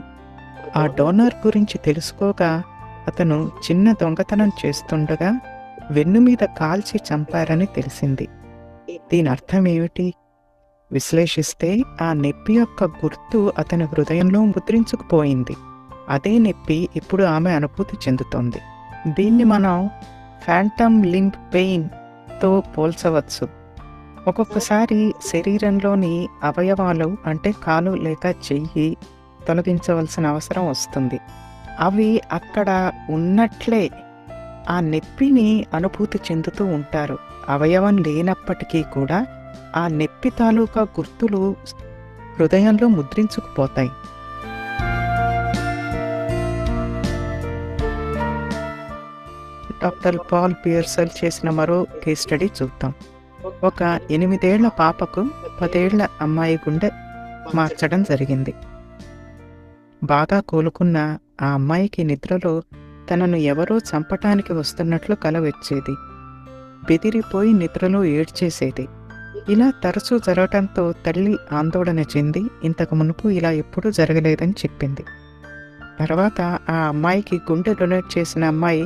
ఆ డోనర్ గురించి తెలుసుకోగా అతను చిన్న దొంగతనం చేస్తుండగా వెన్ను మీద కాల్చి చంపారని తెలిసింది. దీని అర్థం ఏమిటి? విశ్లేషిస్తే ఆ నొప్పి యొక్క గుర్తు అతని హృదయంలో ముద్రించుకుపోయింది. అదే నొప్పి ఇప్పుడు ఆమె అనుభూతి చెందుతోంది. దీన్ని మనం ఫ్యాంటమ్ లింబ్ పెయిన్తో పోల్చవచ్చు. ఒక్కొక్కసారి శరీరంలోని అవయవాలు అంటే కాలు లేక చెయ్యి తొలగించవలసిన అవసరం వస్తుంది. అవి అక్కడ ఉన్నట్లే ఆ నొప్పిని అనుభూతి చెందుతూ ఉంటారు. అవయవం లేనప్పటికీ కూడా ఆ నొప్పి తాలూకా గుర్తులు హృదయంలో ముద్రించుకుపోతాయి. డాక్టర్ పాల్ పియర్సల్ చేసిన మరో కేస్ స్టడీ చూద్దాం. ఒక 8 ఏళ్ల పాపకు 10 ఏళ్ల అమ్మాయి గుండె మార్చడం జరిగింది. బాగా కోలుకున్న ఆ అమ్మాయికి నిద్రలో తనను ఎవరో చంపటానికి వస్తున్నట్లు కల వచ్చేది. బెదిరిపోయి నిద్రలో ఏడ్చేసేది. ఇలా తరచూ జరగటంతో తల్లి ఆందోళన చెంది ఇంతకు మునుపు ఇలా ఎప్పుడూ జరగలేదని చెప్పింది. తర్వాత ఆ అమ్మాయికి గుండె డొనేట్ చేసిన అమ్మాయి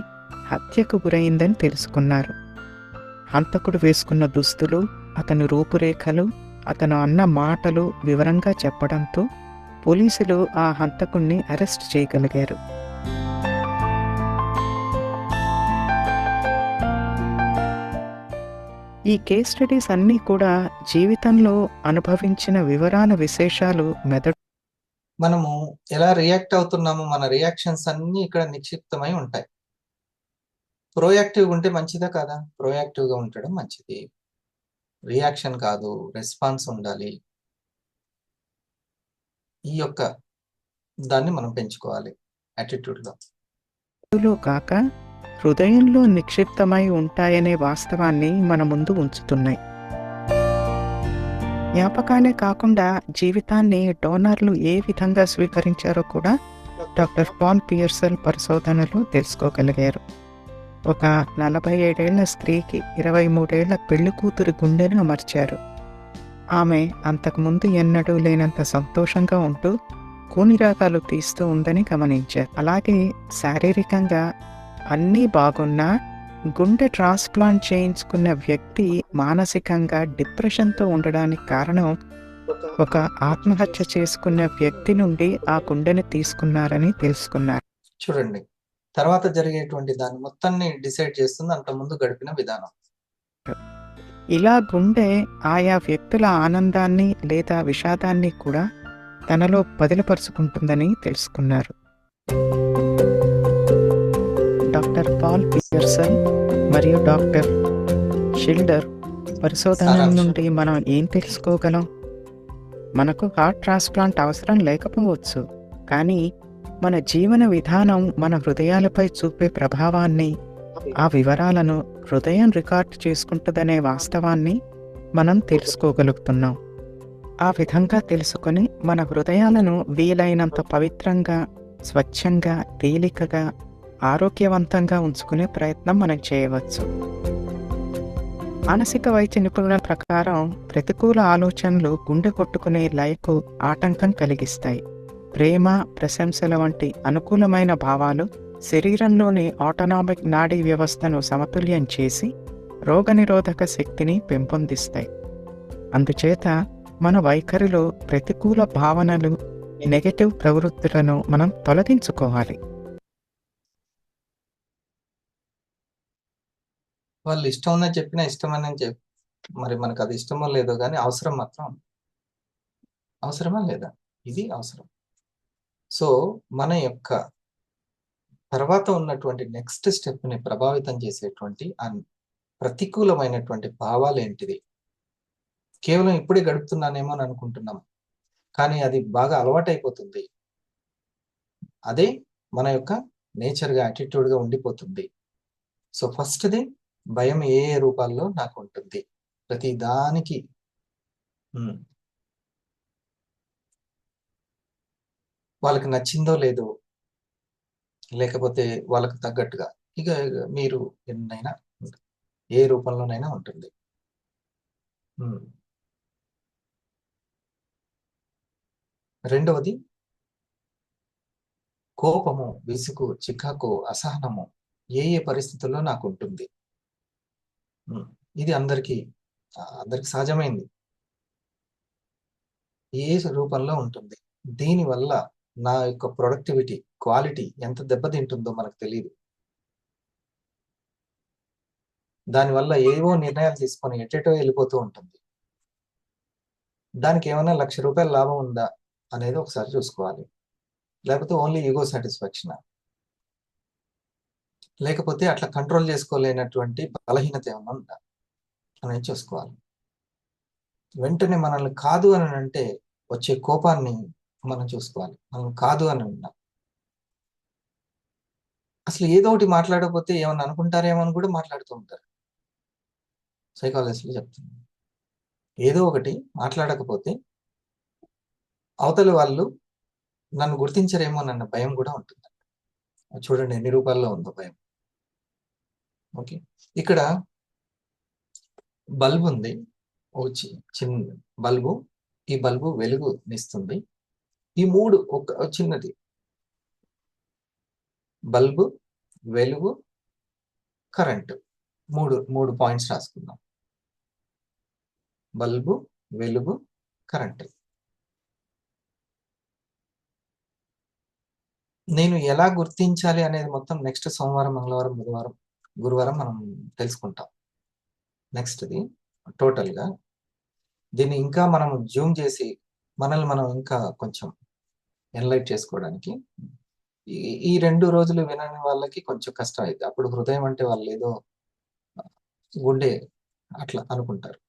హత్యకు గురైందని తెలుసుకున్నారు. హంతకుడు వేసుకున్న దుస్తులు, అతని రూపురేఖలు, అతను అన్న మాటలు వివరంగా చెప్పడంతో పోలీసులు ఆ హంతకుణ్ణి అరెస్ట్ చేయగలిగారు. ఈ కేస్ స్టడీస్ అన్నీ కూడా జీవితంలో అనుభవించిన వివరాల విశేషాలు మెదడు. మనము ఎలా రియాక్ట్ అవుతున్నామో మన రియాక్షన్స్ అన్నీ ఇక్కడ నిక్షిప్తమై ఉంటాయి. ప్రోయాక్టివ్గా ఉంటే మంచిదా కాదా? ప్రోయాక్టివ్గా ఉండడం మంచిది. రియాక్షన్ కాదు, రెస్పాన్స్ ఉండాలి. ఈ యొక్క దాన్ని మనం పెంచుకోవాలి యాటిట్యూడ్లో. కాక హృదయంలో నిక్షిప్తమై ఉంటాయనే వాస్తవాన్ని మన ముందు ఉంచుతున్నాయి. జ్ఞాపకాలే కాకుండా జీవితాన్ని డోనర్లు ఏ విధంగా స్వీకరించారో కూడా డాక్టర్ పాల్ పియర్సల్ పరిశోధనలో తెలుసుకోగలిగారు. ఒక 47 ఏళ్ల స్త్రీకి 23 ఏళ్ల పెళ్లి కూతురు గుండెను అమర్చారు. ఆమె అంతకుముందు ఎన్నడూ లేనంత సంతోషంగా ఉంటూ కూనిరాగాలు తీస్తూ ఉందని గమనించారు. అలాగే శారీరకంగా అన్నీ బాగున్నా గుండె ట్రాన్స్ప్లాంట్ చేయించుకున్న వ్యక్తి మానసికంగా డిప్రెషన్తో ఉండడానికి కారణం ఒక ఆత్మహత్య చేసుకున్న వ్యక్తి నుండి ఆ గుండెని తీసుకున్నారని తెలుసుకున్నారు. చూడండి, తర్వాత జరిగేటువంటి దాన్ని మొత్తాన్ని డిసైడ్ చేస్తుంది అంతకుముందు గడిపిన విధానం. ఇలా గుండె ఆయా వ్యక్తుల ఆనందాన్ని లేదా విషాదాన్ని కూడా తనలో బదిలపరుచుకుంటుందని తెలుసుకున్నారు. డాక్టర్ పాల్ పియర్సన్ మరియు డాక్టర్ షిల్డర్ పరిశోధనల నుండి మనం ఏం తెలుసుకోగలం? మనకు హార్ట్ ట్రాన్స్ప్లాంట్ అవసరం లేకపోవచ్చు, కానీ మన జీవన విధానం మన హృదయాలపై చూపే ప్రభావాన్ని, ఆ వివరాలను హృదయం రికార్డు చేసుకుంటుందనే వాస్తవాన్ని మనం తెలుసుకోగలుగుతున్నాం. ఆ విధంగా తెలుసుకొని మన హృదయాలను వీలైనంత పవిత్రంగా, స్వచ్ఛంగా, తేలికగా, ఆరోగ్యవంతంగా ఉంచుకునే ప్రయత్నం మనం చేయవచ్చు. మానసిక వైద్య నిపుణుల ప్రకారం ప్రతికూల ఆలోచనలు గుండె కొట్టుకునే లయకు ఆటంకం కలిగిస్తాయి. ప్రేమ, ప్రశంసల వంటి అనుకూలమైన భావాలు శరీరంలోని ఆటోనామిక్ నాడీ వ్యవస్థను సమతుల్యం చేసి రోగనిరోధక శక్తిని పెంపొందిస్తాయి. అందుచేత మన వైఖరిలో ప్రతికూల భావనలు, నెగటివ్ ప్రవృత్తులను మనం తొలగించుకోవాలి. వాళ్ళు ఇష్టం ఉన్నది చెప్పినా ఇష్టమని చెప్పి మరి మనకు అది ఇష్టమో లేదో కానీ అవసరం మాత్రం అవసరమా లేదా? ఇది అవసరం. సో మన యొక్క తర్వాత ఉన్నటువంటి నెక్స్ట్ స్టెప్ని ప్రభావితం చేసేటువంటి ఆ ప్రతికూలమైనటువంటి భావాలు ఏంటిది? కేవలం ఇప్పుడే గడుపుతున్నానేమో అని అనుకుంటున్నాం, కానీ అది బాగా అలవాటైపోతుంది. అదే మన యొక్క నేచర్గా యాటిట్యూడ్గా ఉండిపోతుంది. సో ఫస్ట్ది భయం ఏ ఏ రూపాల్లో నాకు ఉంటుంది. ప్రతి దానికి వాళ్ళకి నచ్చిందో లేదో, లేకపోతే వాళ్ళకు తగ్గట్టుగా ఇక మీరు ఎన్నైనా ఏ రూపంలోనైనా ఉంటుంది. రెండవది కోపము, విసుగు, చికాకు, అసహనము ఏ ఏ పరిస్థితుల్లో నాకు ఉంటుంది. ఇది అందరికీ సహజమైంది. ఏ రూపంలో ఉంటుంది. దీనివల్ల నా యొక్క ప్రొడక్టివిటీ, క్వాలిటీ ఎంత దెబ్బతింటుందో మనకు తెలియదు. దానివల్ల ఏవో నిర్ణయాలు తీసుకొని ఎటెటో వెళ్ళిపోతూ ఉంటుంది. దానికి ఏమైనా ₹1,00,000 లాభం ఉందా అనేది ఒకసారి చూసుకోవాలి. లేకపోతే ఓన్లీ ఈగో సాటిస్ఫాక్షన్, లేకపోతే అట్లా కంట్రోల్ చేసుకోలేనటువంటి బలహీనత ఏమన్నా ఉందా అనేది చూసుకోవాలి. వెంటనే మనల్ని కాదు అని అంటే వచ్చే కోపాన్ని మనం చూసుకోవాలి. మనం కాదు అని అన్నా అసలు ఏదో ఒకటి మాట్లాడకపోతే ఏమన్నా అనుకుంటారేమో అని కూడా మాట్లాడుతూ ఉంటారు. సైకాలజిస్టులు చెప్తున్నారు, ఏదో ఒకటి మాట్లాడకపోతే అవతలి వాళ్ళు నన్ను గుర్తించరేమో అన్న భయం కూడా ఉంటుంది. చూడండి ఎన్ని రూపాల్లో ఉందో భయం. ఓకే, ఇక్కడ బల్బు ఉంది, చిన్న బల్బు. ఈ బల్బు వెలుగునిస్తుంది. ఈ మూడు ఒక చిన్నది బల్బు, వెలుగు, కరెంటు, మూడు పాయింట్స్ రాసుకుందాం. బల్బు, వెలుగు, కరెంటు. నేను ఎలా గుర్తించాలి అనేది మొత్తం నెక్స్ట్ సోమవారం, మంగళవారం, బుధవారం, గురువారం మనం తెలుసుకుంటాం. నెక్స్ట్ది టోటల్గా దీన్ని ఇంకా మనం జూమ్ చేసి మనల్ని మనం ఇంకా కొంచెం ఎన్లైట్ చేసుకోవడానికి ఈ 2 రోజులు వినని వాళ్ళకి కొంచెం కష్టం అయితే, అప్పుడు హృదయం అంటే వాళ్ళు ఏదో గుండె అట్లా అనుకుంటారు.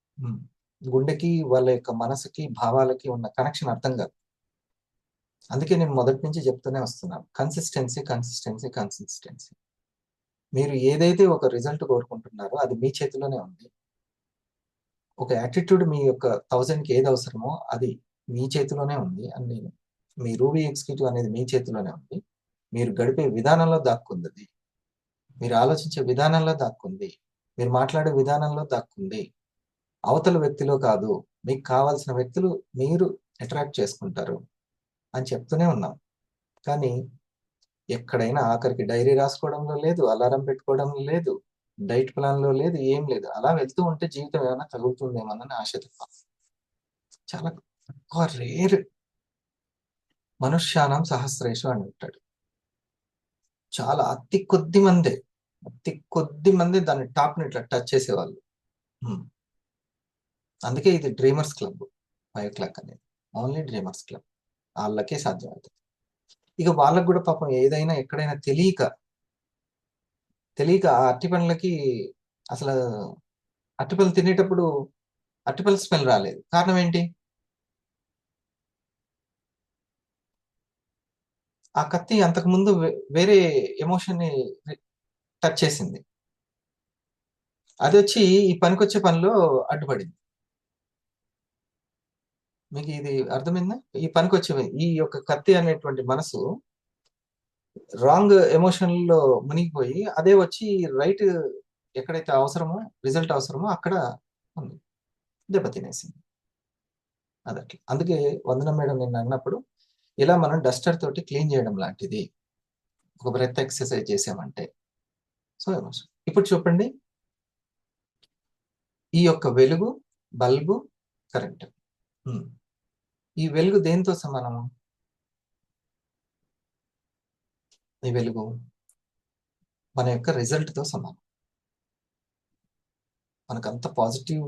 గుండెకి వాళ్ళ యొక్క మనసుకి భావాలకి ఉన్న కనెక్షన్ అర్థం కాదు. అందుకే నేను మొదటి నుంచి చెప్తూనే వస్తున్నాను, కన్సిస్టెన్సీ కన్సిస్టెన్సీ కన్సిస్టెన్సీ. మీరు ఏదైతే ఒక రిజల్ట్ కోరుకుంటున్నారో అది మీ చేతిలోనే ఉంది. ఒక యాటిట్యూడ్ మీ యొక్క 1000కి ఏది అవసరమో అది మీ చేతిలోనే ఉంది అని నేను, మీ రూబీ ఎగ్జిక్యూటివ్ అనేది మీ చేతిలోనే ఉంది. మీరు గడిపే విధానంలో దాక్కుంది, మీరు ఆలోచించే విధానంలో దాక్కుంది, మీరు మాట్లాడే విధానంలో దాక్కుంది. అవతల వ్యక్తిలో కాదు, మీకు కావాల్సిన వ్యక్తులు మీరు అట్రాక్ట్ చేసుకుంటారు అని చెప్తూనే ఉన్నాం. కానీ ఎక్కడైనా ఆఖరికి డైరీ రాసుకోవడంలో లేదు, అలారం పెట్టుకోవడంలో లేదు, డైట్ ప్లాన్లో లేదు, ఏం లేదు. అలా వెళ్తూ ఉంటే జీవితం ఏమైనా తగులుతుందేమోనని ఆశ తప్ప. చాలా రేర్. మనుష్యానం సహస్రేషు అని ఉంటాడు. చాలా అతి కొద్ది మంది దాని టాప్ని ఇట్లా టచ్ చేసేవాళ్ళు. అందుకే ఇది డ్రీమర్స్ క్లబ్ 5 o'clock అనేది ఓన్లీ డ్రీమర్స్ క్లబ్. వాళ్ళకే సాధ్యం అవుతుంది. ఇక వాళ్ళకు కూడా పాపం ఏదైనా ఎక్కడైనా తెలియక ఆ అరటి పండ్లకి అసలు అరటిపళ్ళు తినేటప్పుడు అరటిపళ్ళ స్మెల్ రాలేదు. కారణం ఏంటి? ఆ కత్తి అంతకుముందు వేరే ఎమోషన్ని టచ్ చేసింది. అది వచ్చి ఈ పనికొచ్చే పనిలో అడ్డుపడింది. మీకు ఇది అర్థమైందా? ఈ పనికొచ్చే ఈ యొక్క కత్తి అనేటువంటి మనసు రాంగ్ ఎమోషన్లో మునిగిపోయి అదే వచ్చి రైట్ ఎక్కడైతే అవసరమో, రిజల్ట్ అవసరమో అక్కడ ఉంది, దెబ్బతినేసింది. అదట్లా. అందుకే వందన మేడం నిన్న అన్నప్పుడు ఇలా మనం డస్టర్ తోటి క్లీన్ చేయడం లాంటిది, ఒక బ్రెత్ ఎక్సర్సైజ్ చేసామంటే. సో ఇప్పుడు చూపండి, ఈ యొక్క వెలుగు, బల్బు, కరెంట్. ఈ వెలుగు దేంతో సమానము? ఈ వెలుగు మన యొక్క రిజల్ట్తో సమానం. మనకు అంత పాజిటివ్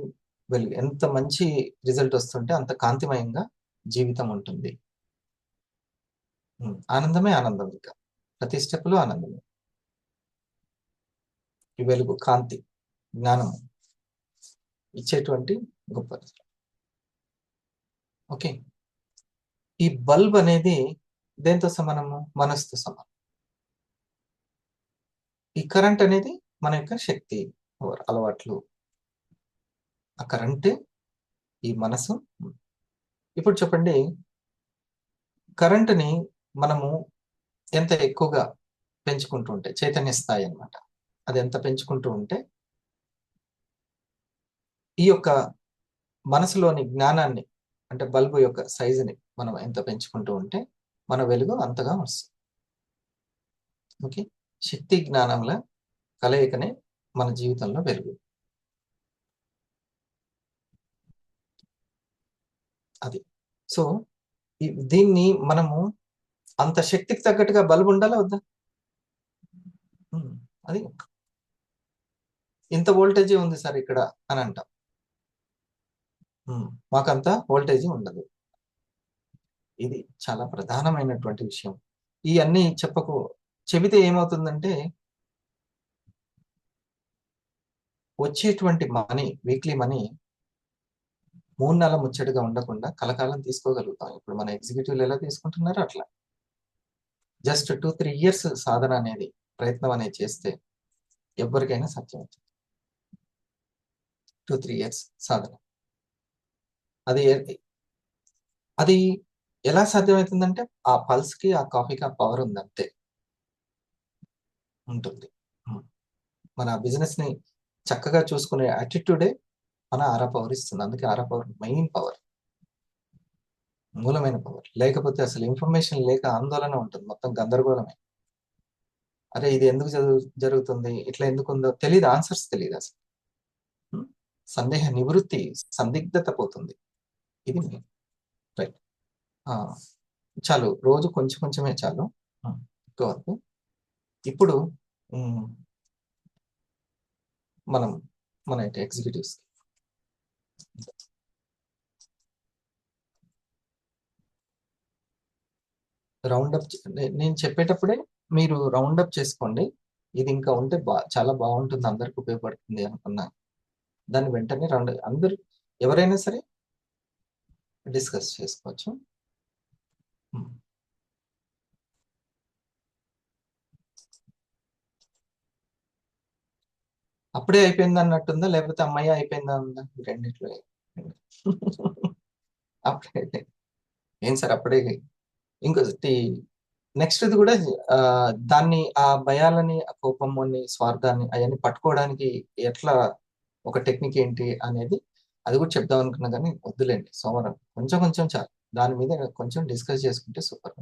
వెలుగు, ఎంత మంచి రిజల్ట్ వస్తుంటే అంత కాంతిమయంగా జీవితం ఉంటుంది. ఆనందమే ఆనందం, ఇంకా ప్రతి స్టెప్లో ఆనందమే. ఈ వెలుగు, కాంతి, జ్ఞానం ఇచ్చేటువంటి గొప్ప రిజల్ట్. ఓకే, ఈ బల్బ్ అనేది దేంతో సమానము? మనసుతో సమానం. ఈ కరెంట్ అనేది మన యొక్క శక్తి, అలవాట్లు. ఆ కరెంటే ఈ మనసు. ఇప్పుడు చెప్పండి, కరెంటుని మనము ఎంత ఎక్కువగా పెంచుకుంటూ ఉంటే, చైతన్య స్థాయి అన్నమాట, అది ఎంత పెంచుకుంటూ ఉంటే ఈ యొక్క మనసులోని జ్ఞానాన్ని, అంటే బల్బు యొక్క సైజుని మనం ఎంత పెంచుకుంటూ ఉంటే మన వెలుగు అంతగా వస్తుంది. ఓకే, శక్తి జ్ఞానముల కలయికనే మన జీవితంలో వెలుగు. అది. సో దీన్ని మనము అంత శక్తికి తగ్గట్టుగా బల్బు ఉండాలా వద్దా? అది ఇంత వోల్టేజీ ఉంది సార్ ఇక్కడ అని అంటాం. మాకంత వోల్టేజీ ఉండదు. ఇది చాలా ప్రధానమైనటువంటి విషయం. ఈ అన్ని చెబితే ఏమవుతుందంటే, వచ్చేటువంటి మనీ, వీక్లీ మనీ 3 నెలల ముచ్చటగా ఉండకుండా కలకాలం తీసుకోగలుగుతాం. ఇప్పుడు మన ఎగ్జిక్యూటివ్లు ఎలా తీసుకుంటున్నారో అట్లా. జస్ట్ 2-3 ఇయర్స్ సాధన అనేది, ప్రయత్నం అనేది చేస్తే ఎవరికైనా సాధ్యం అవుతుంది. 2-3 ఇయర్స్ సాధన. అది ఎలా సాధ్యమవుతుందంటే, ఆ పల్స్కి, ఆ కాఫీకి ఆ పవర్ ఉంది, అంతే ఉంటుంది. మన బిజినెస్ ని చక్కగా చూసుకునే యాటిట్యూడే మన ఆరా పవర్ ఇస్తుంది. అందుకే ఆరా పవర్ మెయిన్ పవర్, మూలమైన పవర్. లేకపోతే అసలు ఇన్ఫర్మేషన్ లేక ఆందోళన ఉంటుంది, మొత్తం గందరగోళమే. అరే ఇది ఎందుకు జరుగుతుంది, ఇట్లా ఎందుకు ఉందో తెలియదు, ఆన్సర్స్ తెలియదు అసలు. సందేహ నివృత్తి, సందిగ్ధత పోతుంది. ఇది రైట్. చాలు, రోజు కొంచెం కొంచెమే చాలు, ఎక్కువ వరకు. ఇప్పుడు మనం మన ఎగ్జిక్యూటివ్స్ రౌండప్, నేను చెప్పేటప్పుడే మీరు రౌండప్ చేసుకోండి. ఇది ఇంకా ఉంటే చాలా బాగుంటుంది, అందరికి ఉపయోగపడుతుంది అనుకున్నా దాన్ని వెంటనే అందరు ఎవరైనా సరే డిస్కస్ చేసుకోవచ్చు. అప్పుడే అయిపోయింది అన్నట్టుందా, లేకపోతే అమ్మాయి అయిపోయిందా ఉందా? రెండిట్లో అప్పుడే అయిపోయింది. ఏం సార్ అప్పుడే? ఇంకొకటి నెక్స్ట్ ఇది కూడా, దాన్ని, ఆ భయాలని, ఆ కోపముని, స్వార్థాన్ని, అవన్నీ పట్టుకోవడానికి ఎట్లా, ఒక టెక్నిక్ ఏంటి అనేది అది కూడా చెప్దాం అనుకున్నా, కానీ వద్దులేండి, సోమవారం కొంచెం కొంచెం చాలు, దాని మీద కొంచెం డిస్కస్ చేసుకుంటే సూపర్.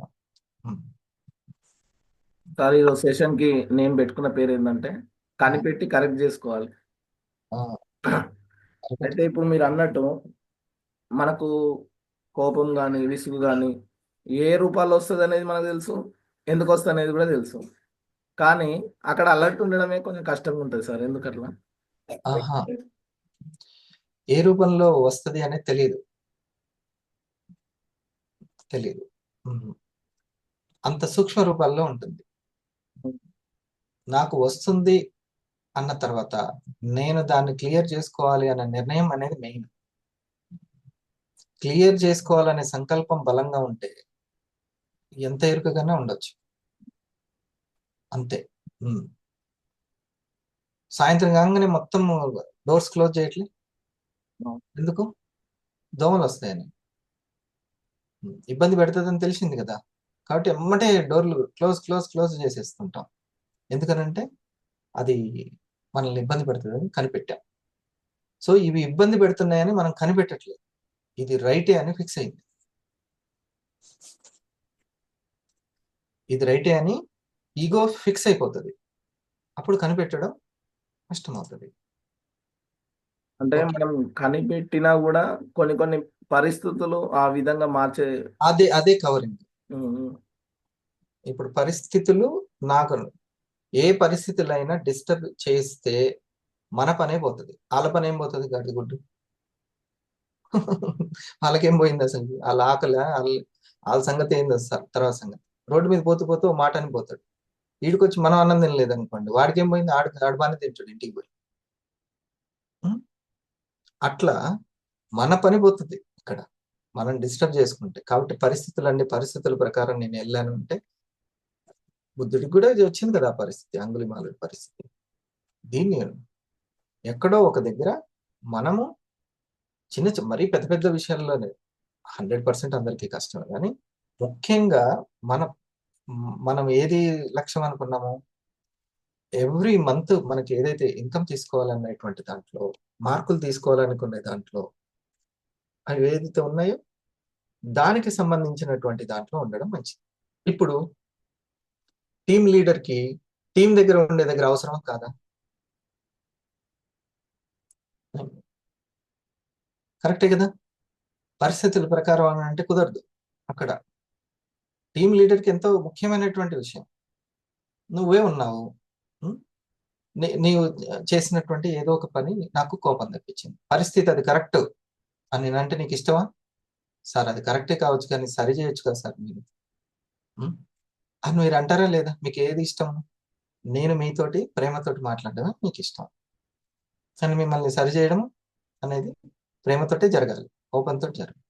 సార్ ఈరోజు సెషన్ కి నేను పెట్టుకున్న పేరు ఏంటంటే, కనిపెట్టి కరెక్ట్ చేసుకోవాలి. అయితే ఇప్పుడు మీరు అన్నట్టు మనకు కోపం కానీ, విసుగు కానీ ఏ రూపాల్లో వస్తుంది అనేది మనకు తెలుసు, ఎందుకు వస్తుంది అనేది కూడా తెలుసు. కానీ అక్కడ అలర్ట్ ఉండడమే కొంచెం కష్టంగా ఉంటుంది సార్. ఎందుకట్లా? ఏ రూపంలో వస్తుంది అనేది తెలియదు. అంత సూక్ష్మ రూపాల్లో ఉంటుంది. నాకు వస్తుంది అన్న తర్వాత నేను దాన్ని క్లియర్ చేసుకోవాలి అనే నిర్ణయం అనేది మెయిన్. క్లియర్ చేసుకోవాలనే సంకల్పం బలంగా ఉంటే ఎంత ఎరుకగానే ఉండొచ్చు, అంతే. సాయంత్రం కాగానే మొత్తం డోర్స్ క్లోజ్ చేయట్లే, ఎందుకు? దోమలు వస్తాయని, ఇబ్బంది పెడుతుందని తెలిసింది కదా, కాబట్టి ఎమ్మటే డోర్లు క్లోజ్ చేసేస్తుంటాం. ఎందుకనంటే అది మనల్ని ఇబ్బంది పెడుతుందని కనిపెట్టాం. సో ఇవి ఇబ్బంది పెడుతున్నాయని మనం కనిపెట్టట్లేదు, ఇది రైటే అని ఫిక్స్ అయింది. ఇది రైటే అని ఈగో ఫిక్స్ అయిపోతుంది, అప్పుడు కనిపెట్టడం కష్టమవుతుంది. అంటే మనం కనిపెట్టినా కూడా కొన్ని పరిస్థితులు ఆ విధంగా మార్చే, అదే కవరింగ్. ఇప్పుడు పరిస్థితులు నాకు ఏ పరిస్థితులైనా డిస్టర్బ్ చేస్తే మన పనే పోతుంది. వాళ్ళ పని ఏం పోతుంది? గడ్డిగుడ్డు. వాళ్ళకేం పోయింది అసలు? వాళ్ళ ఆకలి వాళ్ళ సంగతి ఏంది అసలు తర్వాత సంగతి. రోడ్డు మీద పోతూ పోతూ ఓ మాట అని పోతాడు. వీడికొచ్చి మనం అన్నం తినలేదు అనుకోండి, వాడికి ఏం పోయింది? ఆడు బాగానే తింటాడు ఇంటికి పోయి. ఉం? అట్లా మన పని పోతుంది ఇక్కడ మనం డిస్టర్బ్ చేసుకుంటే. కాబట్టి పరిస్థితుల ప్రకారం నేను వెళ్ళాను అంటే బుద్ధుడికి కూడా ఇది వచ్చింది కదా ఆ పరిస్థితి, అంగుళిమాలుడి పరిస్థితి. దీన్ని ఎక్కడో ఒక దగ్గర మనము మరీ పెద్ద పెద్ద విషయాల్లోనే 100% అందరికీ కష్టం, కానీ ముఖ్యంగా మనం ఏది లక్ష్యం అనుకున్నామో ఎవ్రీ మంత్ మనకి ఏదైతే ఇన్కమ్ తీసుకోవాలనేటువంటి దాంట్లో, మార్కులు తీసుకోవాలనుకునే దాంట్లో, అవి ఏదైతే ఉన్నాయో దానికి సంబంధించినటువంటి దాంట్లో ఉండడం మంచిది. ఇప్పుడు టీం లీడర్కి టీం దగ్గర ఉండే దగ్గర అవసరమా కాదా? కరెక్టే కదా. పరిస్థితుల ప్రకారం అని అంటే కుదరదు. అక్కడ టీం లీడర్కి ఎంతో ముఖ్యమైనటువంటి విషయం. నువ్వే ఉన్నావు, ఉం? నీవు చేసినటువంటి ఏదో ఒక పని నాకు కోపం తెప్పించింది. పరిస్థితి అది కరెక్ట్ అని నేనంటే నీకు ఇష్టమా? సార్ అది కరెక్టే కావచ్చు, కానీ సరి చేయొచ్చు కదా సార్ మీరు, ఉం? అని మీరు అంటారా లేదా? మీకు ఏది ఇష్టం? నేను మీతోటి ప్రేమతోటి మాట్లాడడం మీకు ఇష్టం, కానీ మిమ్మల్ని సరి చేయడం అనేది ప్రేమతోటే జరగాలి, కోపంతో జరగాలి.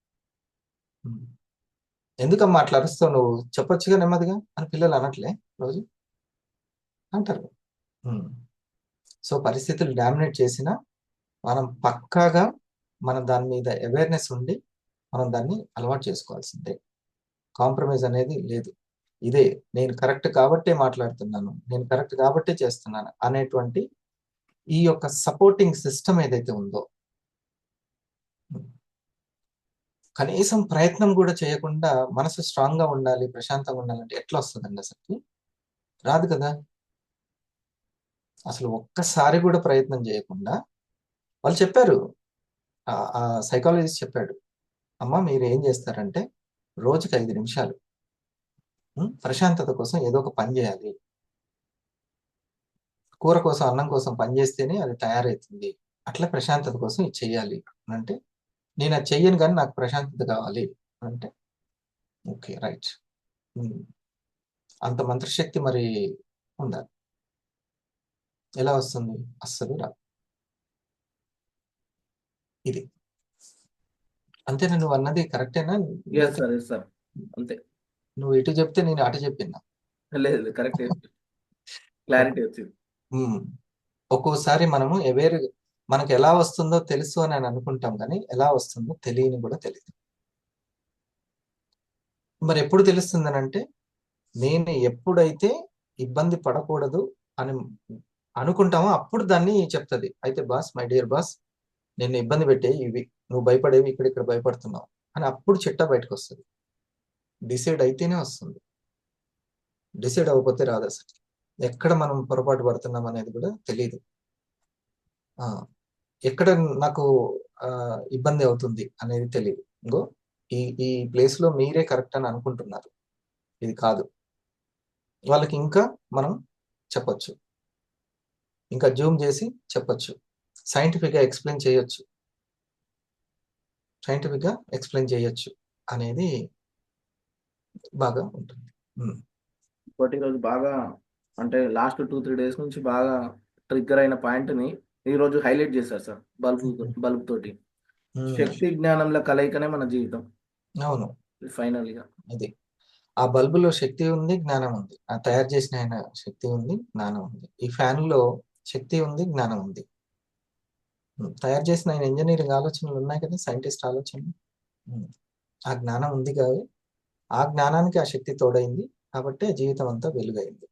ఎందుకమ్మా అట్లా అరుస్తావు నువ్వు? చెప్పొచ్చుగా నెమ్మదిగా అని పిల్లలు అనట్లే రోజు? అంటారు. సో పరిస్థితులు డామినేట్ చేసినా మనం పక్కాగా మనం దాని మీద అవేర్నెస్ ఉండి మనం దాన్ని అలవాటు చేసుకోవాల్సిందే. కాంప్రమైజ్ అనేది లేదు. ఇదే నేను కరెక్ట్ కాబట్టే మాట్లాడుతున్నాను, నేను కరెక్ట్ కాబట్టే చేస్తున్నాను అనేటువంటి ఈ యొక్క సపోర్టింగ్ సిస్టమ్ ఏదైతే ఉందో, కనీసం ప్రయత్నం కూడా చేయకుండా మనసు స్ట్రాంగ్ గా ఉండాలి, ప్రశాంతంగా ఉండాలంటే ఎట్లా వస్తుందండి? అసలు రాదు కదా. అసలు ఒక్కసారి కూడా ప్రయత్నం చేయకుండా వాళ్ళు చెప్పారు, ఆ సైకాలజిస్ట్ చెప్పాడు, అమ్మ మీరు ఏం చేస్తారంటే రోజుకి 5 నిమిషాలు ప్రశాంతత కోసం ఏదో ఒక పని చేయాలి. కూర కోసం, అన్నం కోసం పని చేస్తేనే అది తయారవుతుంది. అట్లా ప్రశాంతత కోసం ఇది చెయ్యాలి అంటే, నేను అది చెయ్యను కానీ నాకు ప్రశాంతత కావాలి అంటే, ఓకే రైట్. అంత మంత్రశక్తి మరి ఉండాలి. ఎలా వస్తుంది? అస్సలు రాదు. ఇది అంతేనా? నువ్వు అన్నది కరెక్టేనా? ఎస్ సార్ అంతే. నువ్వు ఇటు చెప్తే నేను అటు చెప్పినా? లేదు కరెక్ట్, క్లారిటీ వచ్చింది. ఒక్కోసారి మనము మనకు ఎలా వస్తుందో తెలుసు అని అనుకుంటాం, కానీ ఎలా వస్తుందో తెలియని కూడా తెలియదు. మరి ఎప్పుడు తెలుస్తుందని అంటే, నేను ఎప్పుడైతే ఇబ్బంది పడకూడదు అని అనుకుంటామో అప్పుడు దాన్ని చెప్తుంది. అయితే బాస్, మై డియర్ బాస్, నేను ఇబ్బంది పెట్టే ఇవి, నువ్వు భయపడేవి ఇక్కడ భయపడుతున్నావు అని అప్పుడు చిట్టా బయటకు వస్తుంది. డిసైడ్ అయితేనే వస్తుంది, డిసైడ్ అవ్వకపోతే రాదు. అసలు ఎక్కడ మనం పొరపాటు పడుతున్నాం అనేది కూడా తెలియదు. ఎక్కడ నాకు ఇబ్బంది అవుతుంది అనేది తెలియదు. ఇంకో ఈ ప్లేస్ లో మీరే కరెక్ట్ అని అనుకుంటున్నారు, ఇది కాదు. వాళ్ళకి ఇంకా మనం చెప్పొచ్చు, ఇంకా జూమ్ చేసి చెప్పొచ్చు, సైంటిఫిక్ గా ఎక్స్ప్లెయిన్ చేయొచ్చు అనేది బాగా ఉంటుంది. ఇంకోటి ఈరోజు బాగా అంటే లాస్ట్ 2-3 డేస్ నుంచి బాగా ట్రిగ్గర్ అయిన పాయింట్ ని ఈ రోజు హైలైట్ చేశారు సార్. బల్బ్ తోటి శక్తి జ్ఞానంల కలయికనే మన జీవితం. అవును, ఫైనల్ గా అది ఆ బల్బులో శక్తి ఉంది, జ్ఞానం ఉంది. ఆ తయారు చేసిన ఆయన శక్తి ఉంది, జ్ఞానం ఉంది. ఈ ఫ్యాన్ లో శక్తి ఉంది, జ్ఞానం ఉంది. తయారు చేసిన ఆయన ఇంజనీరింగ్ ఆలోచనలు ఉన్నాయి కదా, సైంటిస్ట్ ఆలోచనలు. ఆ జ్ఞానం ఉంది కాదు, ఆ జ్ఞానానికి ఆ శక్తి తోడైంది కాబట్టి జీవితం అంతా వెలుగైంది.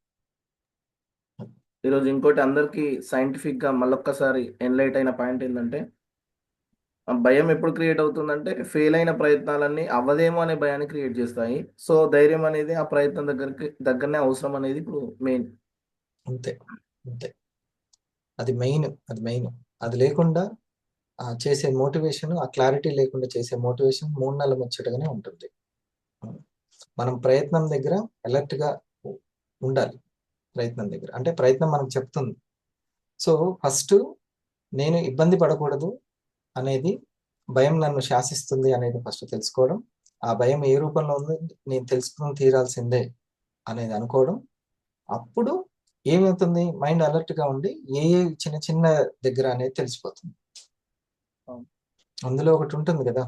ఈరోజు ఇంకోటి అందరికి సైంటిఫిక్ గా మళ్ళొక్కసారి ఎన్లైట్ అయిన పాయింట్ ఏంటంటే, భయం ఎప్పుడు క్రియేట్ అవుతుందంటే ఫెయిల్ అయిన ప్రయత్నాలన్నీ అవ్వదేమో అనే భయాన్ని క్రియేట్ చేస్తాయి. సో ధైర్యం అనేది ఆ ప్రయత్నం దగ్గరనే అవసరం అనేది ఇప్పుడు మెయిన్. అంతే, అది మెయిన్. అది లేకుండా చేసే మోటివేషన్, ఆ క్లారిటీ లేకుండా చేసే మోటివేషన్ 3 నెలల ముచ్చటగానే ఉంటుంది. మనం ప్రయత్నం దగ్గర అలర్ట్ గా ఉండాలి ప్రయత్నం దగ్గర. అంటే ప్రయత్నం మనకు చెప్తుంది. సో ఫస్ట్ నేను ఇబ్బంది పడకూడదు అనేది, భయం నన్ను శాసిస్తుంది అనేది ఫస్ట్ తెలుసుకోవడం. ఆ భయం ఏ రూపంలో ఉంది నేను తెలుసుకుని తీరాల్సిందే అనేది అనుకోవడం. అప్పుడు ఏమవుతుంది, మైండ్ అలర్ట్ గా ఉండి ఏ చిన్న చిన్న దగ్గర అనేది తెలిసిపోతుంది. అవును. అందులో ఒకటి ఉంటుంది కదా,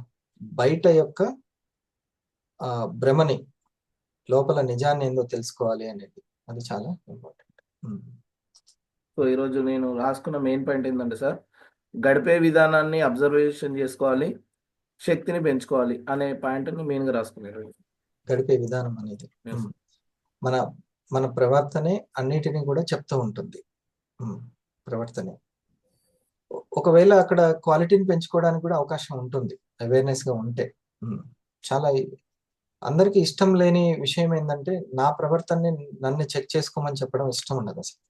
బయట యొక్క భ్రమని లోపల నిజాన్ని ఏందో తెలుసుకోవాలి అనేది. అది చాలా ఇంపార్టెంట్. సో ఈరోజు నేను రాసుకున్న మెయిన్ పాయింట్ ఏంటంటే సార్, గడిపే విధానాన్ని అబ్జర్వేషన్ చేసుకోవాలి, శక్తిని పెంచుకోవాలి అనే పాయింట్ని మెయిన్గా రాసుకున్నాను. గడిపే విధానం అనేది Yes. మన మన ప్రవర్తనే అన్నిటినీ కూడా చెప్తూ ఉంటుంది. ప్రవర్తనే ఒకవేళ అక్కడ క్వాలిటీని పెంచుకోవడానికి కూడా అవకాశం ఉంటుంది, అవేర్నెస్ గా ఉంటే. చాలా అందరికీ ఇష్టం లేని విషయం ఏంటంటే నా ప్రవర్తనని నన్ను చెక్ చేసుకోమని చెప్పడం ఇష్టం ఉండదు అసలు.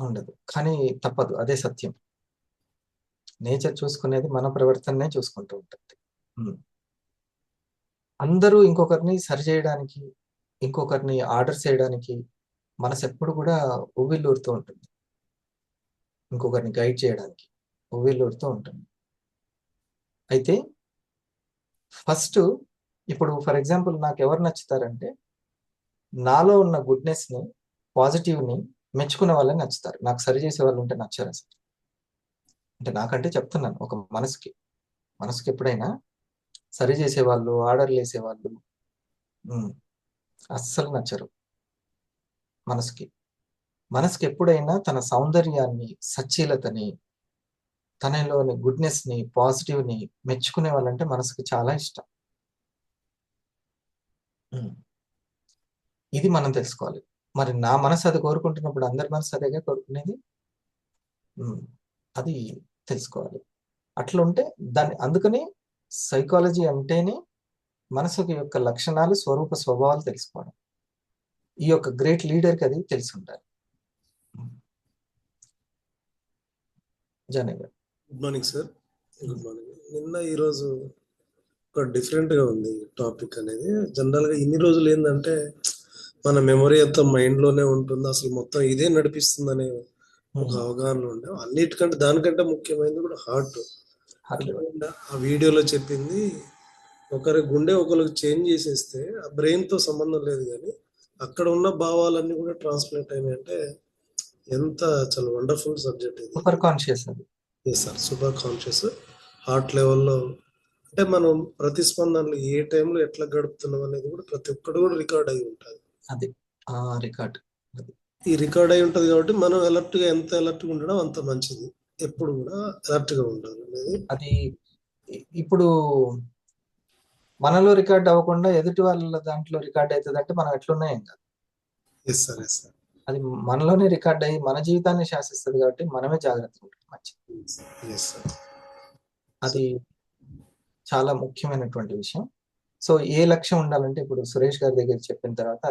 ఉండదు, కానీ తప్పదు, అదే సత్యం. నేచర్ చూసుకునేది మన ప్రవర్తననే చూసుకుంటూ ఉంటుంది. అందరూ ఇంకొకరిని సరి చేయడానికి, ఇంకొకరిని ఆర్డర్ చేయడానికి మనసు ఎప్పుడు కూడా ఉవ్విల్లూరుతూ ఉంటుంది. ఇంకొకరిని గైడ్ చేయడానికి ఉవ్విల్లూరుతూ ఉంటుంది. అయితే ఫస్ట్ ఇప్పుడు ఫర్ ఎగ్జాంపుల్ నాకు ఎవరు నచ్చుతారంటే, నాలో ఉన్న గుడ్నెస్ ని, పాజిటివ్ ని మెచ్చుకునే వాళ్ళని నచ్చుతారు. నాకు సరి చేసే వాళ్ళు ఉంటే నచ్చారు అసలు. అంటే నాకంటే చెప్తున్నాను, ఒక మనసుకి ఎప్పుడైనా సరి చేసేవాళ్ళు, ఆర్డర్లు వేసేవాళ్ళు అస్సలు నచ్చరు. మనసుకి ఎప్పుడైనా తన సౌందర్యాన్ని, సచ్చీలతని, తనలోని గుడ్నెస్ ని, పాజిటివ్ ని మెచ్చుకునే వాళ్ళంటే మనసుకి చాలా ఇష్టం. ఇది మనం తెలుసుకోవాలి. మరి నా మనసు అది కోరుకుంటున్నప్పుడు అందరి మనసు అదేగా కోరుకునేది. అది తెలుసుకోవాలి. అట్లుంటే అందుకని సైకాలజీ అంటేనే మనసుకి యొక్క లక్షణాలు, స్వరూప స్వభావాలు తెలుసుకోవడం. ఈ యొక్క గ్రేట్ లీడర్కి అది తెలిసి ఉండాలి. జానే గారు. Good morning sir. Good morning. నిన్న ఈరోజు ఒక డిఫరెంట్గా ఉంది టాపిక్ అనేది. జనరల్గా ఇన్ని రోజులు ఏంటంటే మన మెమొరీ అంతా మైండ్లోనే ఉంటుంది, అసలు మొత్తం ఇదే నడిపిస్తుందనే ఒక అవగాహన ఉండే. అన్నిటికంటే దానికంటే ముఖ్యమైనది కూడా హార్ట్. ఆ వీడియోలో చెప్పింది, ఒకరి గుండె ఒకరికి చేంజ్ చేసేస్తే ఆ బ్రెయిన్తో సంబంధం లేదు, కానీ అక్కడ ఉన్న భావాలన్నీ కూడా ట్రాన్స్లేట్ అయినాయి. అంటే ఎంత చాలా వండర్ఫుల్ సబ్జెక్ట్ ఇది. సూపర్ కాన్షియస్ అది. Yes sir, super conscious heart లెవెల్లో. అంటే మనం ప్రతిస్పందనలు ఏ టైంలో ఎట్లా గడుపుతున్నాం అనేది కూడా ప్రతి ఒక్కటి కూడా రికార్డ్ అయి ఉంటుంది. అది రికార్డ్, ఈ రికార్డ్ అయి ఉంటుంది కాబట్టి మనం అలర్ట్గా ఎంత అలర్ట్గా ఉండడం అంత మంచిది. ఎప్పుడు కూడా అలర్ట్గా ఉండాలి అనేది. అది ఇప్పుడు మనలో రికార్డ్ అవ్వకుండా ఎదుటి వాళ్ళ దాంట్లో రికార్డ్ అవుతుంది అంటే మనం ఎట్లున్నాయి కాదు. Yes sir, yes sir. అది మనలోనే రికార్డ్ అయ్యి మన జీవితాన్ని శాసిస్తుంది కాబట్టి మనమే జాగ్రత్తగా ఉంటుంది. మంచిది. Yes sir. అది చాలా ముఖ్యమైనటువంటి విషయం. సో ఏ లక్ష్యం ఉండాలంటే ఇప్పుడు సురేష్ గారి దగ్గర చెప్పిన తర్వాత